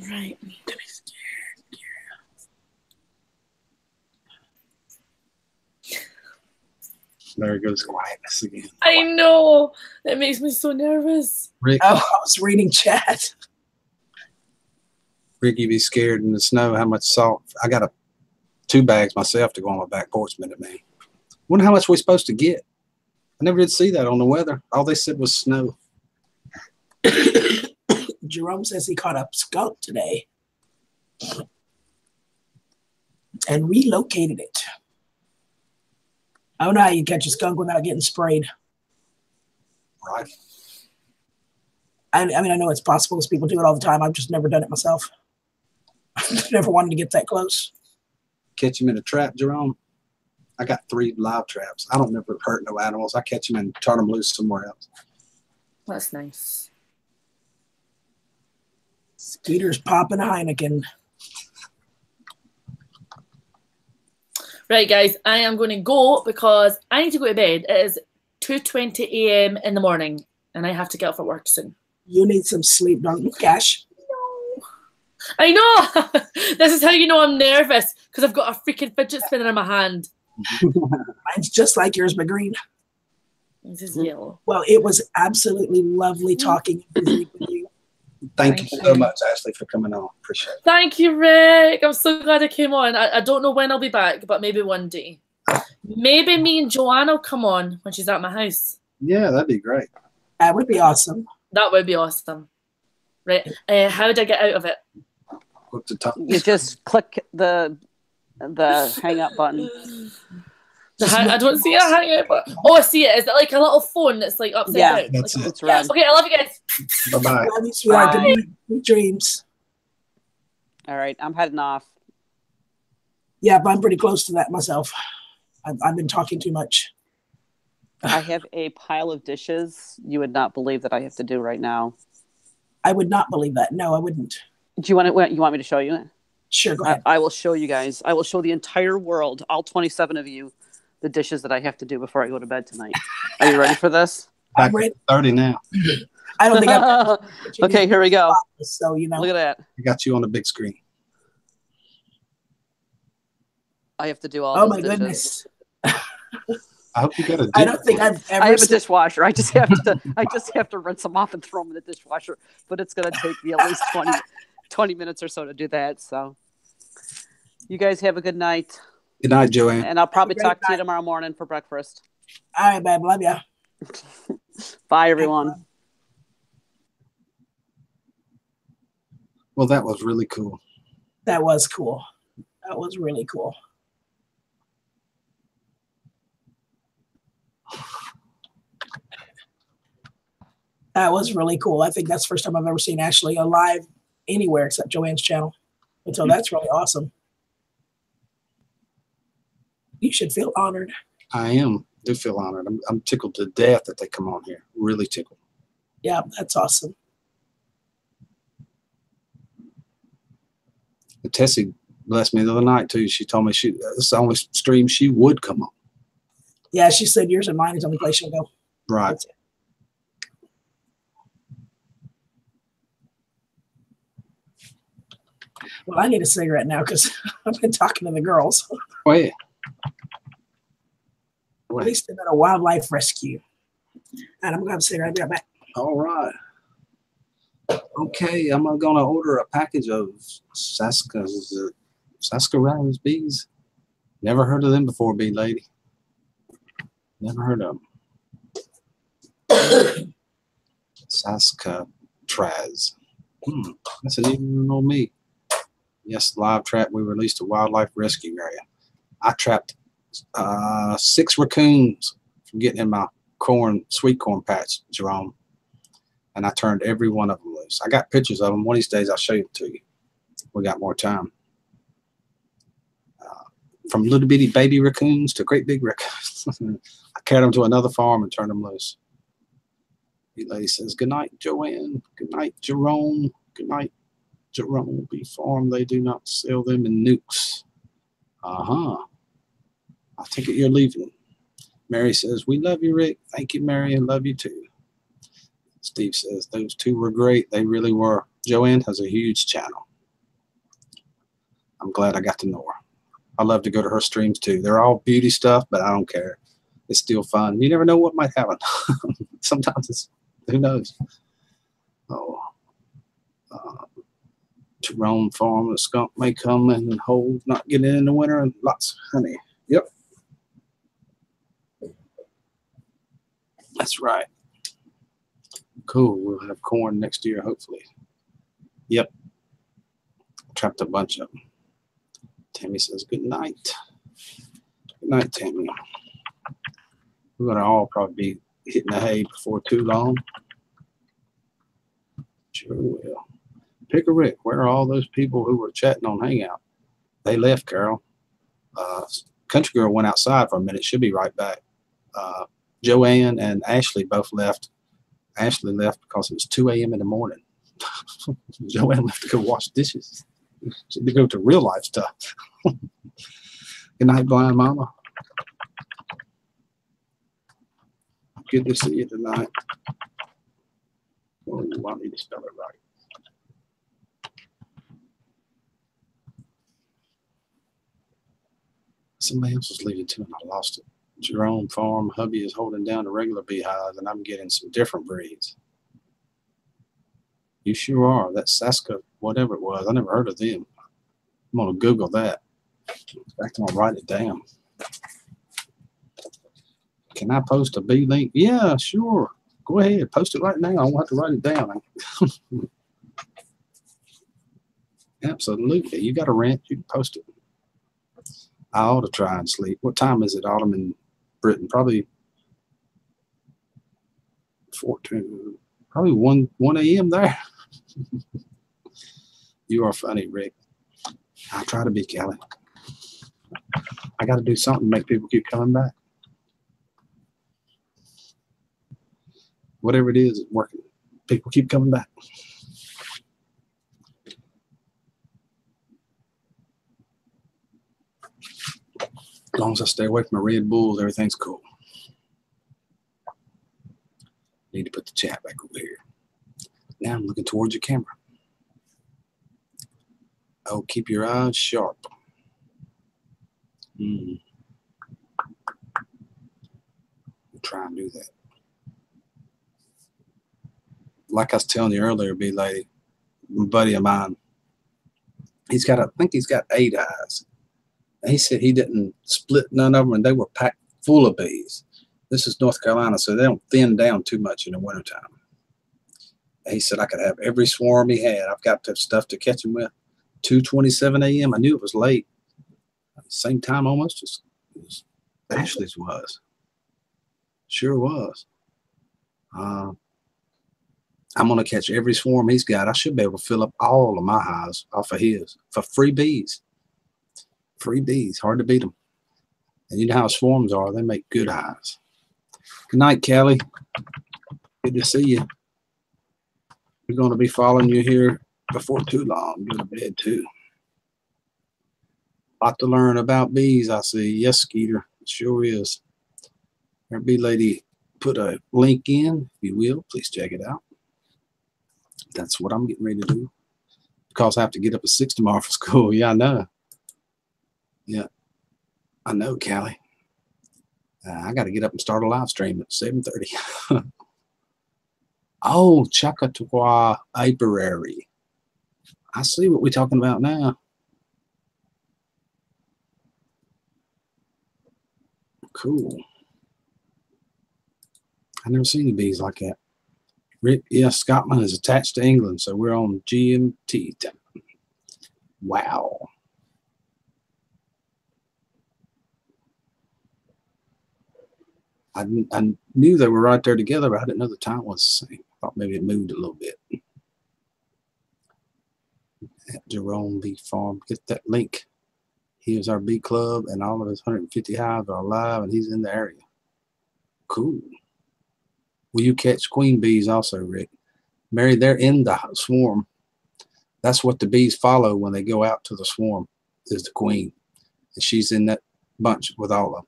Right. There goes quietness again. I know. That makes me so nervous. Rick, Oh, I was reading chat. Ricky be scared in the snow how much salt. I got 2 bags myself to go on my back porch minute, man. Wonder how much we're supposed to get. I never did see that on the weather. All they said was snow. Jerome says he caught a skunk today and relocated it. I don't know how you catch a skunk without getting sprayed. Right. I mean, I know it's possible because people do it all the time. I've just never done it myself. I've never wanted to get that close. Catch him in a trap, Jerome. I got 3 live traps. I don't never hurt no animals. I catch them and turn them loose somewhere else. That's nice. Skeeter's popping a Heineken. Right, guys, I am going to go because I need to go to bed. It is 2:20 a.m. in the morning, and I have to get up for work soon. You need some sleep, don't you, Cash? No. I know. This is how you know I'm nervous, because I've got a freaking fidget spinner in my hand. Mine's just like yours, but green. This is yellow. Well, it was absolutely lovely talking and visiting with you. Thank you so much, Ashley, for coming on. Appreciate it. Thank you, Rick. I'm so glad I came on. I don't know when I'll be back, but maybe one day. Maybe me and Joanne will come on when she's at my house. Yeah, that'd be great. That would be awesome. That would be awesome. Right. How would I get out of it? Go to the top. You just click the hang up button. I don't see a hang up button. Oh, I see it. Is it like a little phone that's like upside down? That's like, it. It's red. Okay, I love you guys. Bye-bye. Love you, sweetheart. Good night. Good dreams. All right, I'm heading off. Yeah, but I'm pretty close to that myself. I've been talking too much. I have a pile of dishes you would not believe that I have to do right now. I would not believe that. No, I wouldn't. Do you want it? You want me to show you it? Sure, go ahead. I will show you guys. I will show the entire world, all 27 of you, the dishes that I have to do before I go to bed tonight. Are you ready for this? I'm ready. 30 now. I don't think I'm Okay, here we go. So, you know. Look at that. I got you on the big screen. I have to do all Oh, those my dishes. goodness. I hope you got a I don't think I've ever I have a seen- dishwasher. I just have to rinse them off and throw them in the dishwasher. But it's going to take me at least 20 minutes or so to do that. So you guys have a good night. Good night, Joanne. And I'll probably Great talk to you night. tomorrow morning for breakfast. All right, babe. Love ya. Bye, everyone. Well, that was really cool. That was cool. That was really cool. That was really cool. I think that's the first time I've ever seen Ashley live anywhere except Joanne's channel. And so that's really awesome. You should feel honored. I do feel honored. I'm tickled to death that they come on here. Really tickled. Yeah, that's awesome. And Tessie blessed me the other night too. She told me it's the only stream she would come on. Yeah, she said yours and mine is the only place she'll go. Right. That's it. Well, I need a cigarette now because I've been talking to the girls. Well, At least I'm at a wildlife rescue. And I'm going to have a cigarette. I'll be right back. all right. Okay, I'm gonna order a package of Saskara's bees. Never heard of them before, bee lady. Never heard of them. Saskatraz. That's an even on me. Yes, live trap. We released a wildlife rescue area. I trapped 6 raccoons from getting in my sweet corn patch, Jerome. And I turned every one of them loose. I got pictures of them. One of these days, I'll show you to you. We got more time. From little bitty baby raccoons to great big raccoons. I carried them to another farm and turned them loose. The lady says, good night, Joanne. Good night, Jerome. Good night. Jerome Bee Farm, they do not sell them in nukes. I take it you're leaving. Mary says, we love you, Rick. Thank you, Mary, and love you too. Steve says, those two were great. They really were. Joanne has a huge channel. I'm glad I got to know her. I love to go to her streams too. They're all beauty stuff, but I don't care. It's still fun. You never know what might happen. Sometimes it's, who knows? Oh, Jerome Farm, the skunk may come and hold, not get in the winter, and lots of honey. Yep. That's right. Cool. We'll have corn next year, hopefully. Yep. Trapped a bunch of them. Tammy says, good night. Good night, Tammy. We're going to all probably be hitting the hay before too long. Sure will. Pick a Rick. Where are all those people who were chatting on Hangout? They left, Carol. Country Girl went outside for a minute. She'll be right back. Joanne and Ashley both left. Ashley left because it was 2 a.m. in the morning. Joanne left to go wash dishes. She had to go to real life stuff. Good night, Blind Mama. Good to see you tonight. Oh, I need to spell it right. Somebody else was leaving too, and I lost it. Jerome Farm, hubby is holding down the regular beehives, and I'm getting some different breeds. You sure are. That Saska, whatever it was, I never heard of them. I'm going to Google that. In fact, I'm going to write it down. Can I post a bee link? Yeah, sure. Go ahead. Post it right now. I won't have to write it down. Absolutely. You got a rent. You can post it. I ought to try and sleep. What time is it, Autumn, in Britain? Probably 14, probably 1 a.m. there. You are funny, Rick. I try to be, Kelly. I got to do something to make people keep coming back. Whatever it is, it's working. People keep coming back. As long as I stay away from the Red Bulls, everything's cool. Need to put the chat back over here. Now I'm looking towards your camera. Oh, keep your eyes sharp. We'll try and do that. Like I was telling you earlier, B Lady, a buddy of mine, I think he's got 8 eyes. And he said he didn't split none of them, and they were packed full of bees. This is North Carolina, so they don't thin down too much in the wintertime. And he said I could have every swarm he had. I've got to have stuff to catch him with. 2:27 a.m. I knew it was late. Same time almost as Ashley's was. Sure was. I'm going to catch every swarm he's got. I should be able to fill up all of my hives off of his for free bees. Free bees. Hard to beat them. And you know how swarms are. They make good hives. Good night, Kelly. Good to see you. We're going to be following you here before too long. Go to bed, too. A lot to learn about bees, I see. Yes, Skeeter. It sure is. Our bee lady put a link in, if you will. Please check it out. That's what I'm getting ready to do. Because I have to get up at 6 tomorrow for school. Yeah, I know. Yeah, I know, Callie. I got to get up and start a live stream at 7:30. Oh, Chakatwa Apiary. I see what we're talking about now. Cool. I've never seen any bees like that. Rick, yeah, Scotland is attached to England, so we're on GMT time. Wow. I knew they were right there together, but I didn't know the time was the same. I thought maybe it moved a little bit. At Jerome Bee Farm, get that link. He is our bee club, and all of his 150 hives are alive, and he's in the area. Cool. Will you catch queen bees also, Rick? Mary, they're in the swarm. That's what the bees follow when they go out to the swarm, is the queen. And she's in that bunch with all of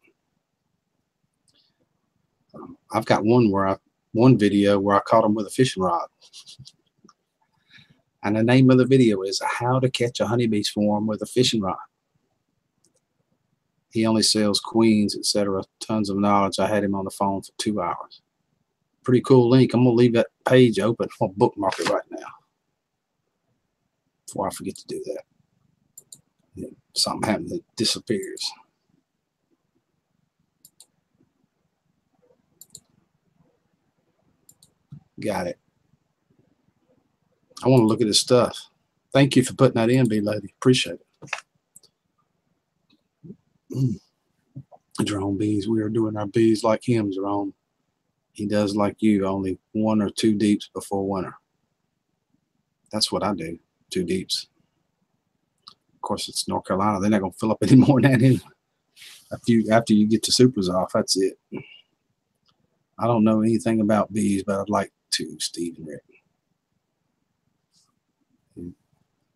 them. I've got one video where I caught them with a fishing rod. And the name of the video is How to Catch a Honeybee Swarm with a Fishing Rod. He only sells queens, etc. Tons of knowledge. I had him on the phone for 2 hours. Pretty cool link. I'm going to leave that page open. I'll bookmark it right now before I forget to do that. If something happens, it disappears. Got it. I want to look at his stuff. Thank you for putting that in, B Lady. Appreciate it. Jerome Bees. We are doing our bees like him, Jerome. He does like you, only 1 or 2 deeps before winter. That's what I do, 2 deeps. Of course, it's North Carolina. They're not going to fill up any more than that anyway. After you get the supers off, that's it. I don't know anything about bees, but I'd like to, Steve and Rick.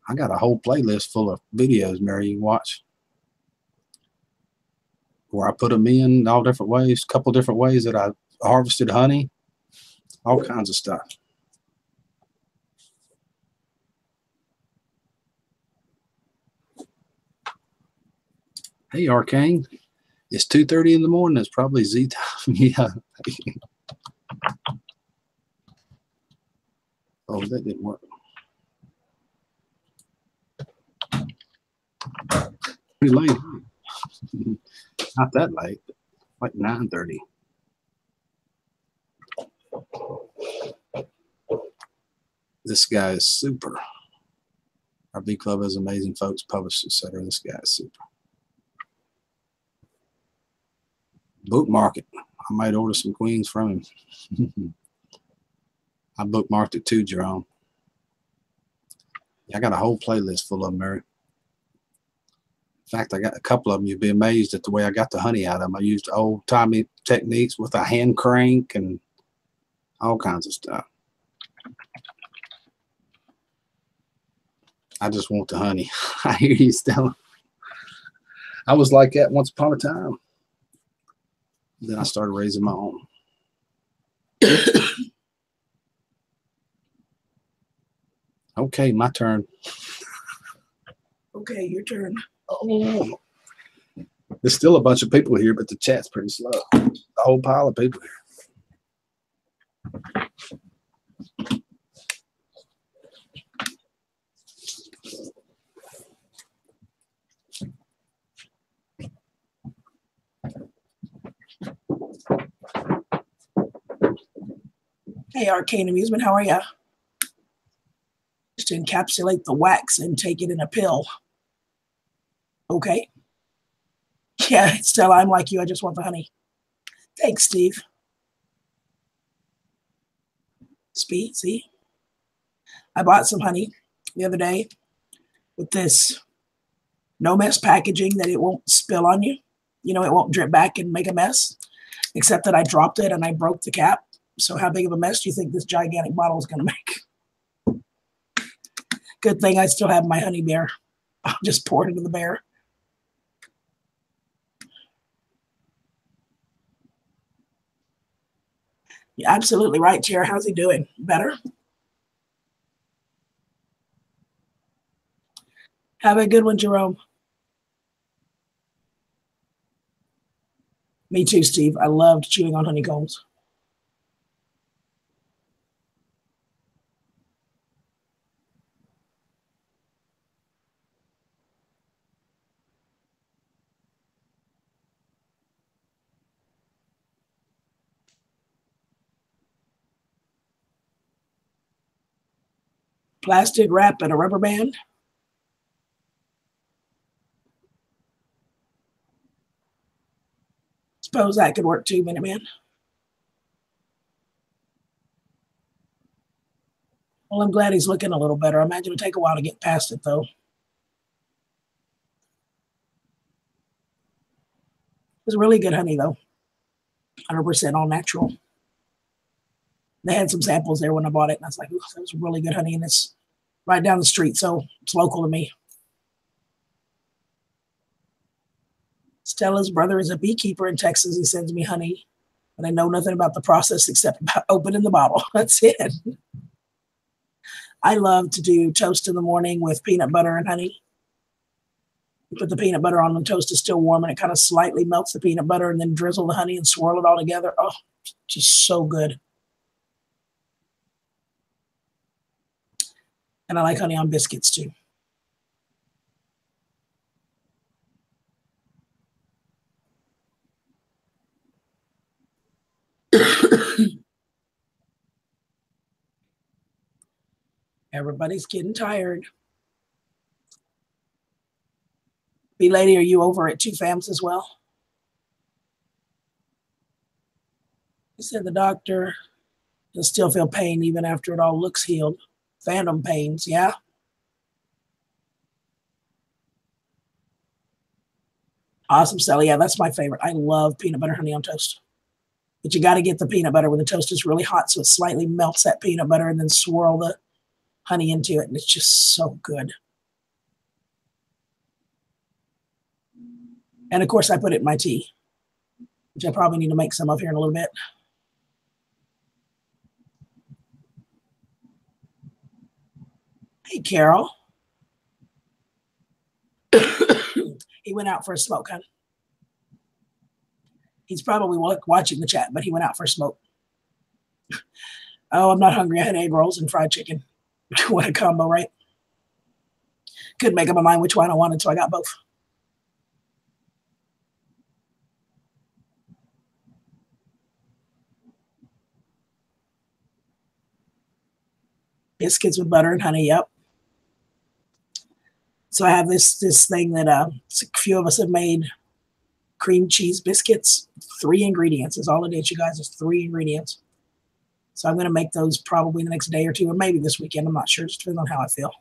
I got a whole playlist full of videos, Mary, you can watch, where I put them in all different ways, a couple different ways that I harvested honey, all kinds of stuff. Hey, Arcane. It's 2:30 in the morning. It's probably Z time. Yeah. Oh, that didn't work. Pretty late. Not that late. Like 9:30. This guy is super. Our bee club has amazing folks, published, etc. This guy is super. Bookmark it. I might order some queens from him. I bookmarked it too, Jerome. I got a whole playlist full of them, Mary. In fact, I got a couple of them. You'd be amazed at the way I got the honey out of them. I used old-timey techniques with a hand crank and all kinds of stuff. I just want the honey. I hear you, Stella. I was like that once upon a time. Then I started raising my own. Okay, my turn. Okay, your turn. Oh, there's still a bunch of people here, but the chat's pretty slow. A whole pile of people here. Hey, Arcane Amusement, how are ya? Just to encapsulate the wax and take it in a pill. Okay. Yeah, Stella, I'm like you. I just want the honey. Thanks, Steve. See? I bought some honey the other day with this no mess packaging that it won't spill on you. You know, it won't drip back and make a mess, except that I dropped it and I broke the cap. So how big of a mess do you think this gigantic bottle is going to make? Good thing I still have my honey bear. I'll just pour it into the bear. You're absolutely right, Chair. How's he doing? Better? Have a good one, Jerome. Me too, Steve. I loved chewing on honeycombs. Plastic wrap and a rubber band. Suppose that could work too, Minuteman. Well, I'm glad he's looking a little better. I imagine it'll take a while to get past it, though. It was really good honey, though. 100% all natural. They had some samples there when I bought it, and I was like, ooh, that was really good honey, and it's right down the street, so it's local to me. Stella's brother is a beekeeper in Texas. He sends me honey, and I know nothing about the process except about opening the bottle. That's it. I love to do toast in the morning with peanut butter and honey. You put the peanut butter on when toast is still warm, and it kind of slightly melts the peanut butter, and then drizzle the honey and swirl it all together. Oh, just so good. And I like honey on biscuits too. Everybody's getting tired. B-Lady, are you over at 2 Fams as well? He said the doctor will still feel pain even after it all looks healed. Phantom pains, yeah? Awesome, Sally. Yeah, that's my favorite. I love peanut butter honey on toast. But you got to get the peanut butter when the toast is really hot so it slightly melts that peanut butter, and then swirl the honey into it, and it's just so good. And of course, I put it in my tea, which I probably need to make some of here in a little bit. Hey, Carol. He went out for a smoke, huh? He's probably watching the chat, but he went out for a smoke. Oh, I'm not hungry. I had egg rolls and fried chicken. What a combo, right? Couldn't make up my mind which one I wanted, so I got both. Biscuits with butter and honey, yep. So I have this thing that a few of us have made, cream cheese biscuits. 3 ingredients is all it is, you guys. It's 3 ingredients. So I'm going to make those probably the next day or 2, or maybe this weekend. I'm not sure. Just depends on how I feel.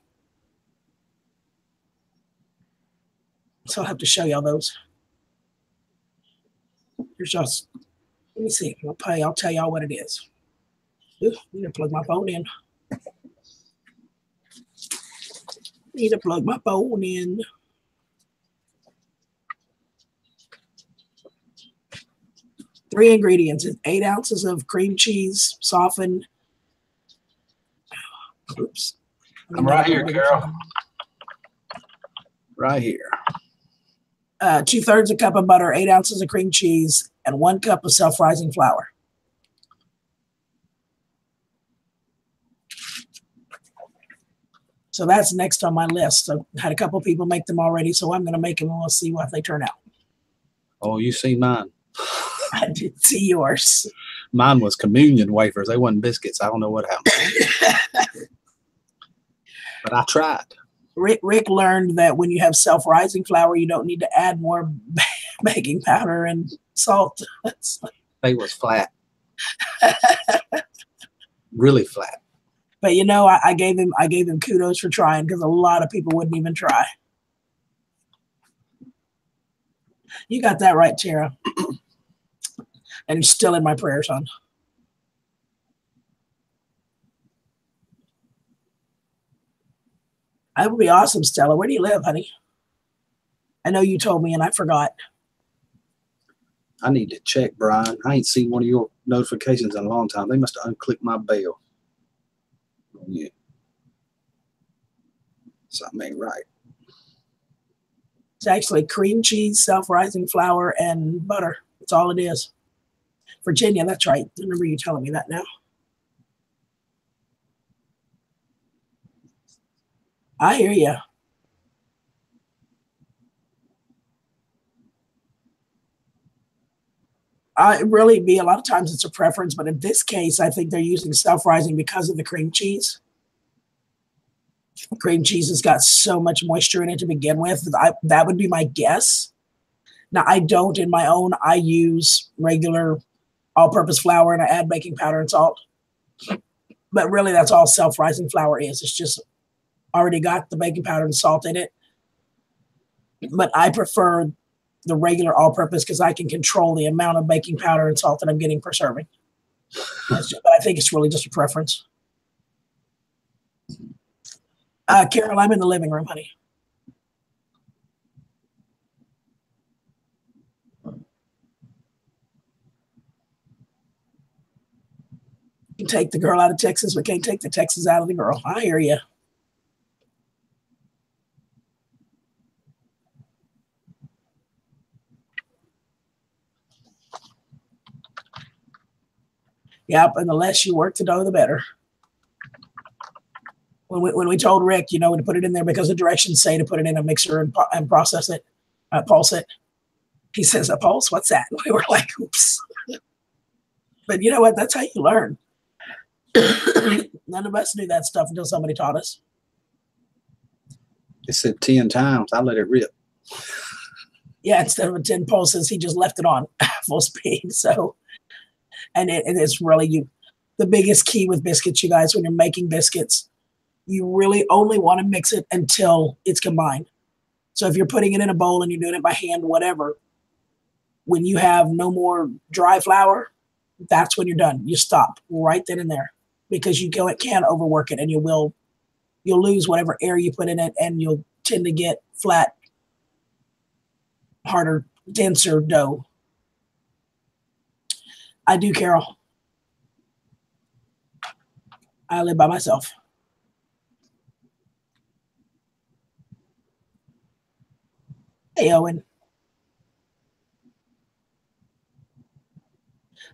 So I'll have to show y'all those. Here's just, let me see. I'll tell y'all what it is. Ooh, need to plug my phone in. Need to plug my phone in. Three ingredients: 8 ounces of cream cheese, softened. Oops. I'm right here, Carol. Right here. 2/3 a cup of butter, 8 ounces of cream cheese, and 1 cup of self-rising flour. So that's next on my list. So I had a couple people make them already, so I'm going to make them, and we'll see what they turn out. Oh, you see mine. I did see yours. Mine was communion wafers. They wasn't biscuits. I don't know what happened. But I tried. Rick learned that when you have self-rising flour, you don't need to add more baking powder and salt. They was flat. Really flat. But you know, I gave him kudos for trying, because a lot of people wouldn't even try. You got that right, Tara. And you're still in my prayers, hon. That would be awesome, Stella. Where do you live, honey? I know you told me and I forgot. I need to check, Brian. I ain't seen one of your notifications in a long time. They must have unclicked my bell. Yeah. Something ain't right. It's actually cream cheese, self-rising flour, and butter. That's all it is. Virginia, that's right. I remember you telling me that now. I hear you. It really be a lot of times it's a preference, but in this case, I think they're using self-rising because of the cream cheese. Cream cheese has got so much moisture in it to begin with. That would be my guess. Now, I don't in my own. I use regular all-purpose flour and I add baking powder and salt. But really, that's all self-rising flour is. It's just already got the baking powder and salt in it. But I prefer the regular all-purpose because I can control the amount of baking powder and salt that I'm getting per serving. But I think it's really just a preference. Carol, I'm in the living room, honey. You can take the girl out of Texas, but can't take the Texas out of the girl. I hear you. Yep, and the less you work the dough, the better. When we told Rick, you know, to put it in there because the directions say to put it in a mixer and process it, pulse it. He says, a pulse? What's that? We were like, oops. But you know what? That's how you learn. None of us knew that stuff until somebody taught us. It said 10 times. I let it rip. Yeah, instead of a 10 pulses, he just left it on full speed. So, and it's really the biggest key with biscuits, you guys, when you're making biscuits, you really only want to mix it until it's combined. So if you're putting it in a bowl and you're doing it by hand, whatever, when you have no more dry flour, that's when you're done. You stop right then and there because you can't overwork it and you'll lose whatever air you put in it and you'll tend to get flat, harder, denser dough. I do, Carol. I live by myself. Hey, Owen.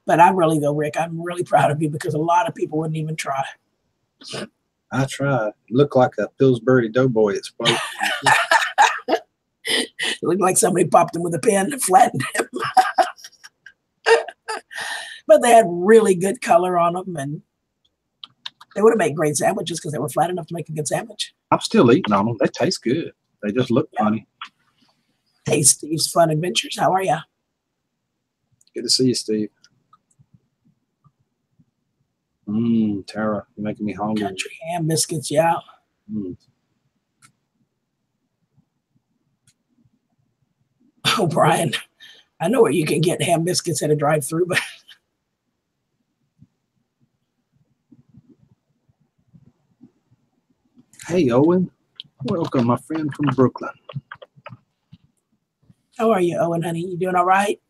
But I'm really, though, Rick, I'm really proud of you because a lot of people wouldn't even try. I tried. Looked like a Pillsbury Doughboy exploded. It looked like somebody popped him with a pen and flattened him. But they had really good color on them, and they would have made great sandwiches because they were flat enough to make a good sandwich. I'm still eating on them. They taste good. They just look funny. Hey, Steve's Fun Adventures. How are you? Good to see you, Steve. Tara, you're making me hungry. Country ham biscuits, yeah. Oh, Brian, I know where you can get ham biscuits at a drive-thru, but Hey, Owen. Welcome, my friend from Brooklyn. how are you, Owen, honey? You doing all right?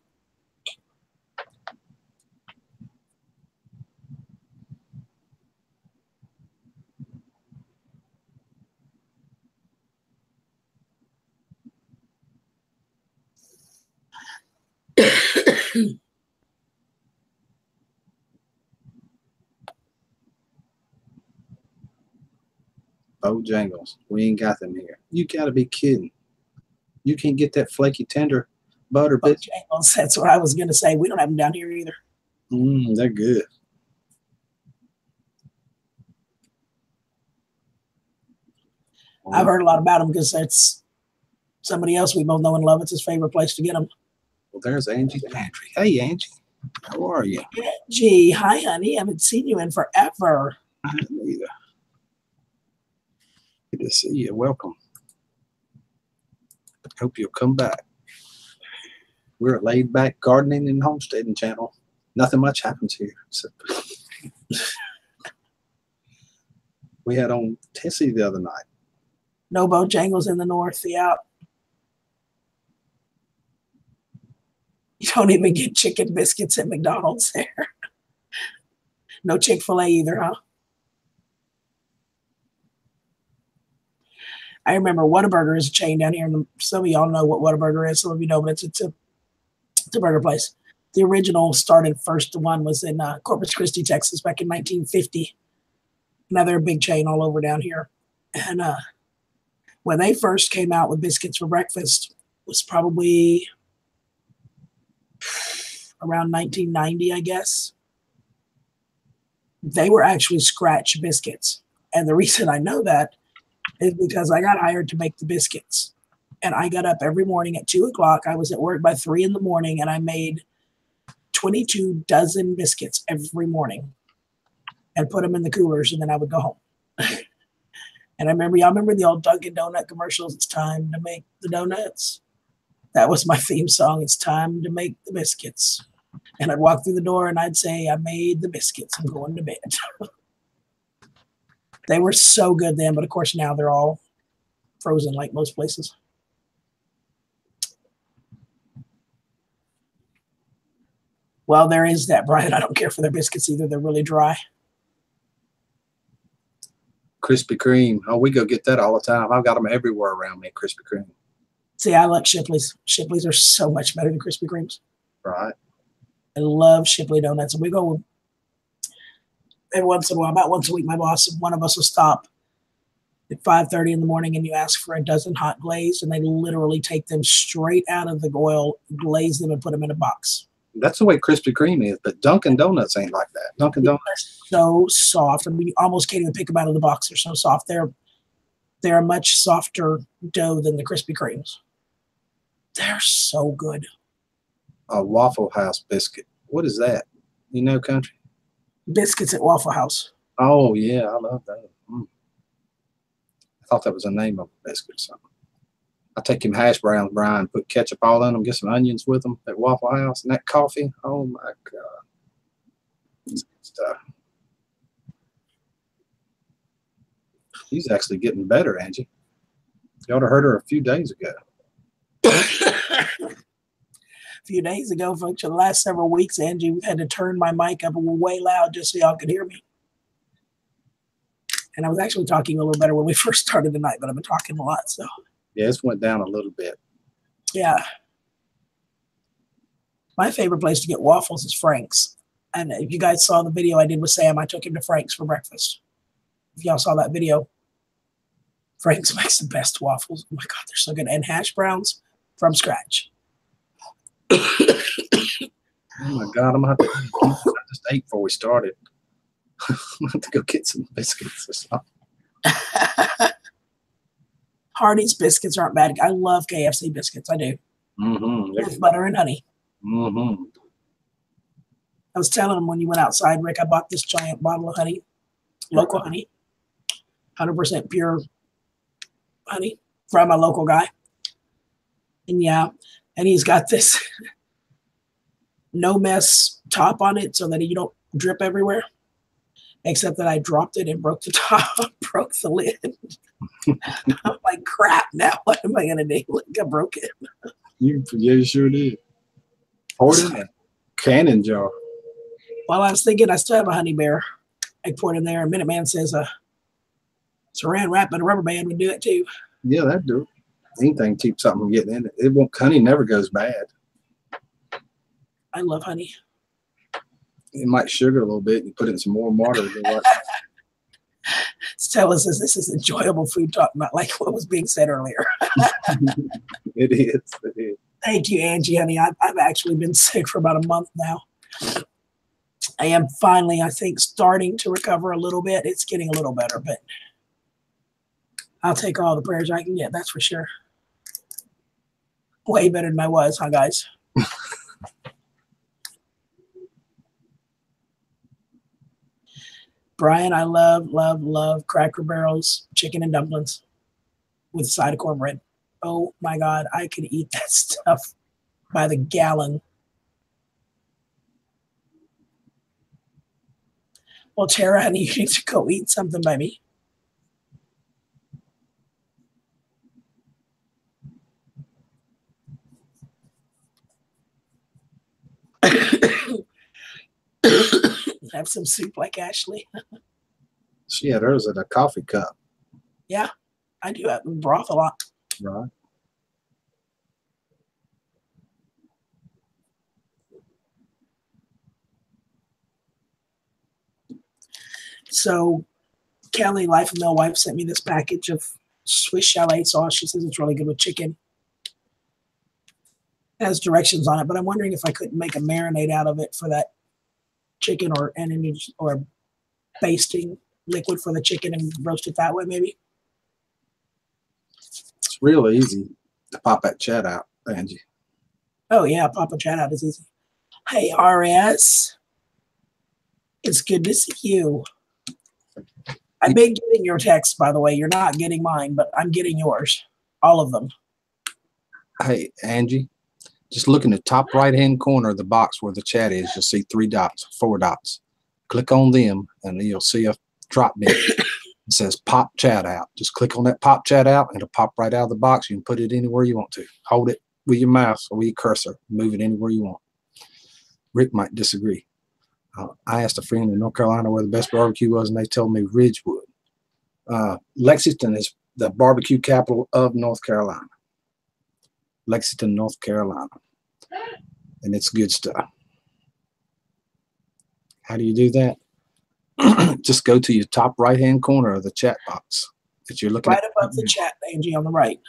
Bojangles. We ain't got them here. You got to be kidding. You can't get that flaky, tender butter bit. Bojangles, that's what I was going to say. We don't have them down here either. They're good. I've heard a lot about them because that's somebody else we both know and love. It's his favorite place to get them. Well, there's Angie Pantry. Hey, Angie. How are you? Angie, hi, honey. I haven't seen you in forever. I haven't either. Good to see you. Welcome. Hope you'll come back. We're a laid-back gardening and homesteading channel. Nothing much happens here. So we had on Tessie the other night. No Bojangles in the north. Yeah. You don't even get chicken biscuits at McDonald's there. No Chick-fil-A either, huh? I remember Whataburger is a chain down here. And some of y'all know what Whataburger is. Some of you know, but it's a burger place. The original started first. The one was in Corpus Christi, Texas, back in 1950. Now they're a big chain all over down here. And when they first came out with biscuits for breakfast, was probably around 1990, I guess. They were actually scratch biscuits. And the reason I know that is because I got hired to make the biscuits. And I got up every morning at 2 o'clock. I was at work by 3 in the morning, and I made 22 dozen biscuits every morning and put them in the coolers, and then I would go home. And y'all remember the old Dunkin' Donut commercials? It's time to make the donuts. That was my theme song. It's time to make the biscuits. And I'd walk through the door and I'd say, I made the biscuits. I'm going to bed. They were so good then, but of course now they're all frozen like most places. Well, there is that, Brian. I don't care for their biscuits either. They're really dry. Krispy Kreme. Oh, we go get that all the time. I've got them everywhere around me, Krispy Kreme. See, I like Shipley's. Shipley's are so much better than Krispy Kremes. Right. I love Shipley donuts. And we go every once in a while, about once a week, my boss, one of us will stop at 5:30 in the morning and you ask for a dozen hot glazed, and they literally take them straight out of the oil, glaze them, and put them in a box. That's the way Krispy Kreme is, but Dunkin' Donuts ain't like that. Dunkin' Donuts so soft. I mean, you almost can't even pick them out of the box. They're so soft. They're a much softer dough than the Krispy Kremes. They're so good. A Waffle House biscuit. What is that? You know, country? Biscuits at Waffle House. Oh, yeah, I love that. I thought that was the name of a biscuit or something. I take him hash browns, Brian, put ketchup all in them, get some onions with them at Waffle House, and that coffee. Oh, my God. It's good stuff. She's actually getting better, Angie. You ought to heard her a few days ago. A few days ago, for the last several weeks, Angie had to turn my mic up way loud just so y'all could hear me. And I was actually talking a little better when we first started tonight, but I've been talking a lot, so. Yeah, it's went down a little bit. Yeah. My favorite place to get waffles is Frank's. And if you guys saw the video I did with Sam, I took him to Frank's for breakfast. If y'all saw that video, Frank's makes the best waffles. Oh my God, they're so good. And hash browns from scratch. Oh my God, I'm going to have to I just ate before we started. I'm going to have to go get some biscuits or something. Hardee's biscuits aren't bad. I love KFC biscuits. I do. With butter and honey. I was telling them when you went outside, Rick, I bought this giant bottle of honey, local honey, 100% pure honey from a local guy. And yeah, and he's got this no mess top on it so that you don't drip everywhere. Except that I dropped it and broke the top, broke the lid. I'm like, crap, now what am I going to do? Look, I broke it. Yeah, you sure did. Poured it in a cannon jar. Well, I was thinking I still have a honey bear. I poured in there, and Minuteman says saran wrap and a rubber band would do it too. Yeah, that'd do it. Anything keeps something from getting in it. It won't, honey never goes bad. I love honey. You might sugar a little bit and put it in some warm water. Stella says this is enjoyable food talk, not like what was being said earlier. It is. It is. Thank you, Angie, honey. I've actually been sick for about a month now. I am finally, I think, starting to recover a little bit. It's getting a little better, but I'll take all the prayers I can get, that's for sure. Way better than I was, huh, guys? Brian, I love, love, love Cracker Barrel's chicken and dumplings with a side of cornbread. Oh my God, I could eat that stuff by the gallon. Well, Tara, honey, you need to go eat something by me. Have some soup like Ashley. She had hers in a coffee cup. Yeah, I do have broth a lot. Right. So Kelly, Life of Mill Wife, sent me this package of Swiss chalet sauce. She says it's really good with chicken. It has directions on it, but I'm wondering if I couldn't make a marinade out of it for that chicken, or basting liquid for the chicken and roast it that way, maybe. It's real easy to pop that chat out, Angie. Oh yeah, pop a chat out is easy. Hey RS, it's good to see you. I've been getting your texts, by the way. You're not getting mine, but I'm getting yours, all of them. Hey Angie, just look in the top right-hand corner of the box where the chat is. You'll see 3 dots, 4 dots. Click on them, and you'll see a drop bin. It says pop chat out. Just click on that pop chat out, and it'll pop right out of the box. You can put it anywhere you want to. Hold it with your mouse or with your cursor. Move it anywhere you want. Rick might disagree. I asked a friend in North Carolina where the best barbecue was, and they told me Ridgewood. Lexington is the barbecue capital of North Carolina. Lexington, North Carolina. And it's good stuff. How do you do that? Just go to your top right-hand corner of the chat box that you're looking Right at. above the chat, Angie, on the right.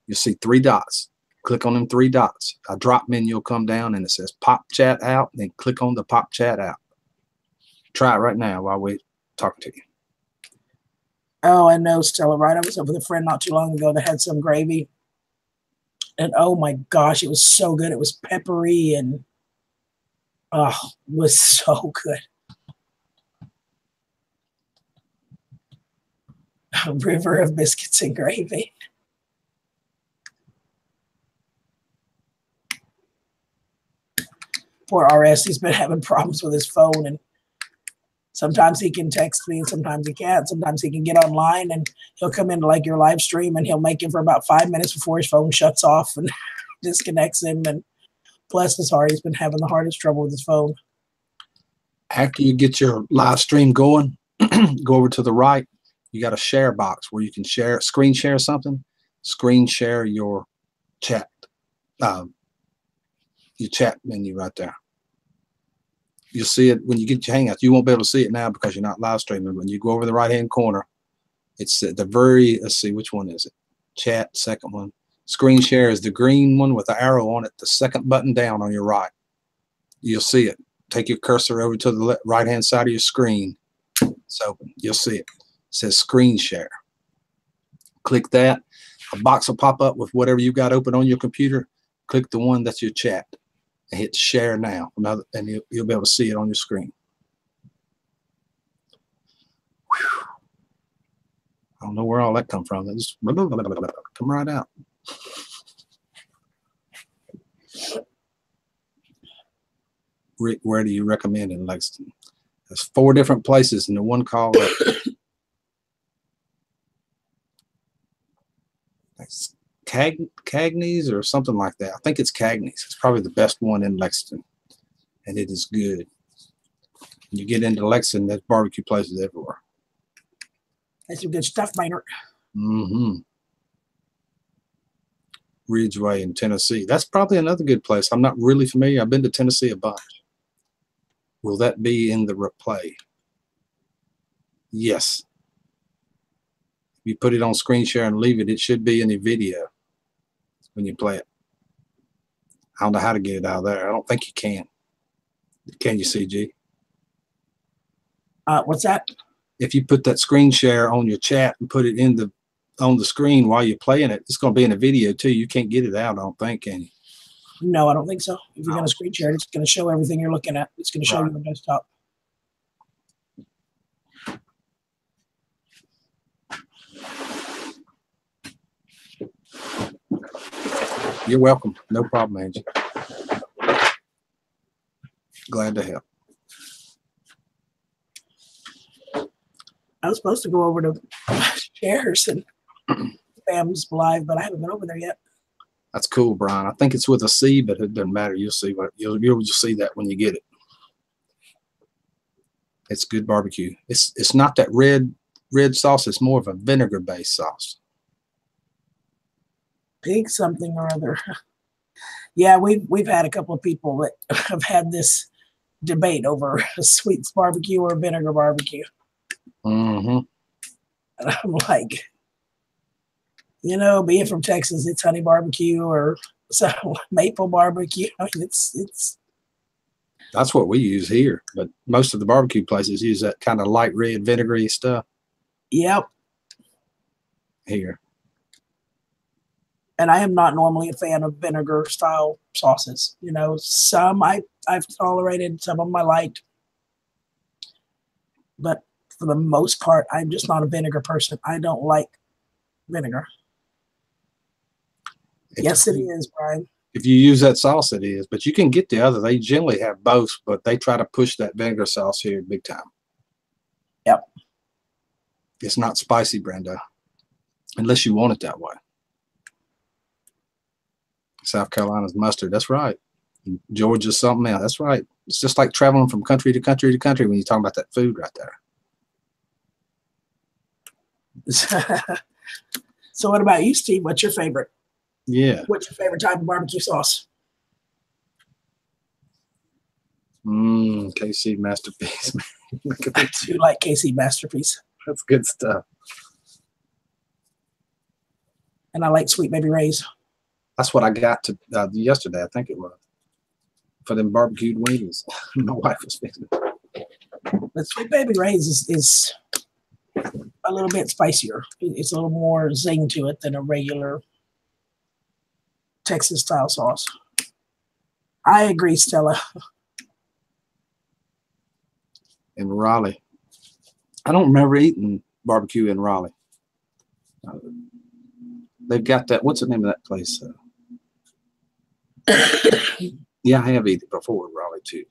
You'll see 3 dots. Click on them 3 dots. A drop menu will come down, and it says pop chat out. Then click on the pop chat out. Try it right now while we're talking to you. Oh, I know, Stella, right? I was up with a friend not too long ago that had some gravy. And oh my gosh, it was so good. It was peppery and it was so good. A river of biscuits and gravy. Poor RS, he's been having problems with his phone, and sometimes he can text me and sometimes he can't. Sometimes he can get online and he'll come into like your live stream and he'll make it for about 5 minutes before his phone shuts off and disconnects him. And bless his heart, he's been having the hardest trouble with his phone. After you get your live stream going, go over to the right. You got a share box where you can share, screen share something, screen share your chat menu right there. You'll see it when you get your Hangouts. You won't be able to see it now because you're not live streaming. When you go over the right-hand corner, it's at the very, let's see, which one is it? Chat, second one. Screen share is the green one with the arrow on it, the second button down on your right. You'll see it. Take your cursor over to the right-hand side of your screen. It's open. You'll see it. It says screen share. Click that. A box will pop up with whatever you got open on your computer. Click the one that's your chat. And hit share now, and you'll be able to see it on your screen. Whew. I don't know where all that come from. It just come right out. Rick, where do you recommend in Lexington? There's 4 different places, and the one called Cagney's or something like that. I think it's Cagney's. It's probably the best one in Lexington, and it is good. When you get into Lexington, there's barbecue places everywhere. That's some good stuff, Maynard. Mm-hmm. Ridgeway in Tennessee. That's probably another good place. I'm not really familiar. I've been to Tennessee a bunch. Will that be in the replay? Yes. If you put it on screen share and leave it, it should be in the video when you play it. I don't know how to get it out of there. I don't think you can. Can you, CG? What's that? If you put that screen share on your chat and put it in on the screen while you're playing it, it's going to be in the video too. You can't get it out, I don't think, can you? No, I don't think so. If you're going to screen share, it's going to show everything you're looking at. It's going to show you the desktop. You're welcome. No problem, Angie. Glad to help. I was supposed to go over to Shares and Bam's live, but I haven't been over there yet. That's cool, Brian. I think it's with a C, but it doesn't matter. You'll see what you'll see that when you get it. It's good barbecue. It's not that red sauce. It's more of a vinegar-based sauce. Pig something or other. Yeah, we've had a couple of people that have had this debate over sweets barbecue or vinegar barbecue. Mm-hmm. And I'm like, you know, being from Texas, it's honey barbecue or maple barbecue. I mean, it's. That's what we use here, but most of the barbecue places use that kind of light red vinegary stuff. Yep. Here. And I am not normally a fan of vinegar style sauces. You know, some I've tolerated, some of them I liked. But for the most part, I'm just not a vinegar person. I don't like vinegar. Yes, it is, Brian. If you use that sauce, it is. But you can get the other. They generally have both, but they try to push that vinegar sauce here big time. Yep. It's not spicy, Brenda, unless you want it that way. South Carolina's mustard. That's right. Georgia's something else. That's right. It's just like traveling from country to country to country when you're talking about that food right there. So what about you, Steve? What's your favorite? Yeah. What's your favorite type of barbecue sauce? KC Masterpiece. I do like KC Masterpiece. That's good stuff. And I like Sweet Baby Ray's. That's what I got to yesterday, I think it was, for them barbecued wings. My wife was fixing it. But Sweet Baby Ray's is a little bit spicier. It's a little more zing to it than a regular Texas style sauce. I agree, Stella. In Raleigh. I don't remember eating barbecue in Raleigh. They've got that. What's the name of that place? Yeah, I have eaten it before in Raleigh too.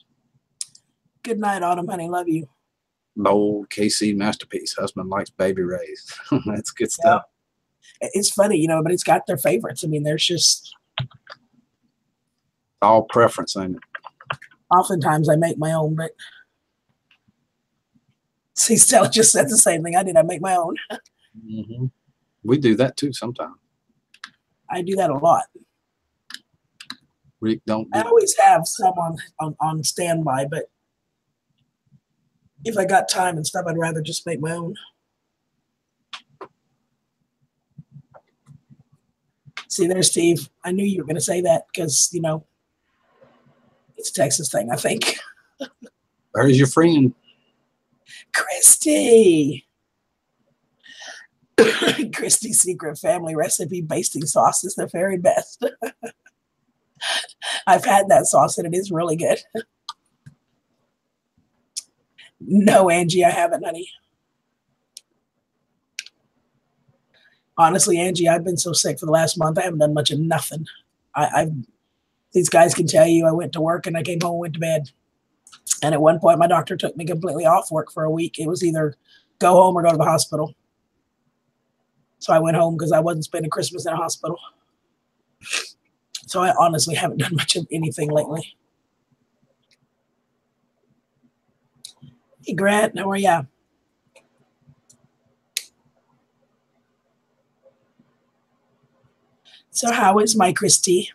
Good night, Autumn, honey. Love you. Old KC Masterpiece. Husband likes Baby Ray's. That's good stuff. Yeah. It's funny, you know, but it's got their favorites. I mean, there's just all preference, ain't it? Oftentimes I make my own, but see, Stella just said the same thing I did. I make my own. Mm-hmm. We do that too sometimes. I do that a lot. Rick, don't. I always have someone on standby, but if I got time and stuff, I'd rather just make my own. See there, Steve. I knew you were going to say that because, you know, it's a Texas thing, I think. There's your friend. Christy. Christy's secret family recipe basting sauce is the very best. I've had that sauce and it is really good. No, Angie, I haven't, honey. Honestly, Angie, I've been so sick for the last month. I haven't done much of nothing. These guys can tell you I went to work and I came home and went to bed. And at one point, my doctor took me completely off work for a week. It was either go home or go to the hospital. So I went home because I wasn't spending Christmas in a hospital. So I honestly haven't done much of anything lately. Hey, Grant, how are ya? So how is my Christy?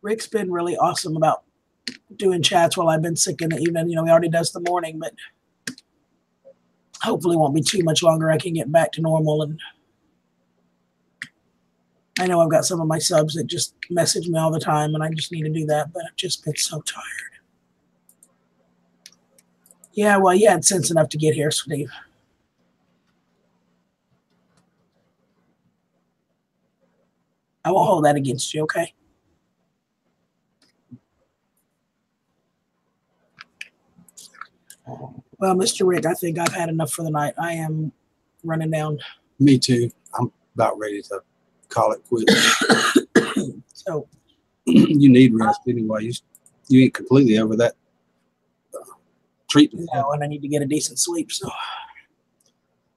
Rick's been really awesome about doing chats while I've been sick in the evening. You know, he already does the morning, but hopefully won't be too much longer. I can get back to normal. And I know I've got some of my subs that just message me all the time, and I just need to do that, but I've just been so tired. Yeah, well, you had sense enough to get here, Steve. I won't hold that against you, okay? Well, Mr. Rick, I think I've had enough for the night. I am running down. Me too. I'm about ready to call it quits. So you need rest anyway. You ain't completely over that treatment. No, and I need to get a decent sleep. So,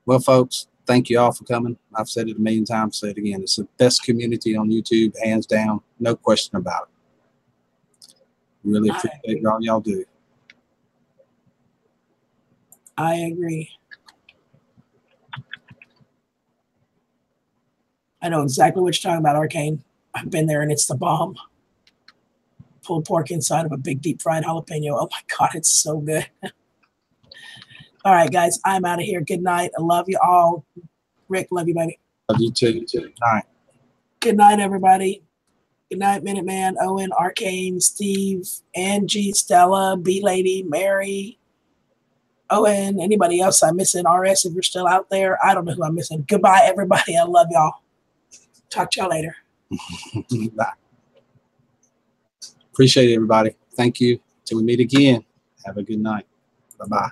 well, folks, thank you all for coming. I've said it a million times. Say it again. It's the best community on YouTube, hands down. No question about it. Really appreciate all y'all do. I agree. I know exactly what you're talking about, Arcane. I've been there and it's the bomb. Pulled pork inside of a big deep fried jalapeno. Oh my God, it's so good. All right, guys, I'm out of here. Good night. I love you all. Rick, love you, baby. Love you too. Good night. Good night, everybody. Good night, Minuteman, Owen, Arcane, Steve, Angie, Stella, B-Lady, Mary, Owen, anybody else I'm missing, RS, if you're still out there. I don't know who I'm missing. Goodbye, everybody. I love y'all. Talk to y'all later. Bye. Appreciate it, everybody. Thank you. Till we meet again. Have a good night. Bye-bye.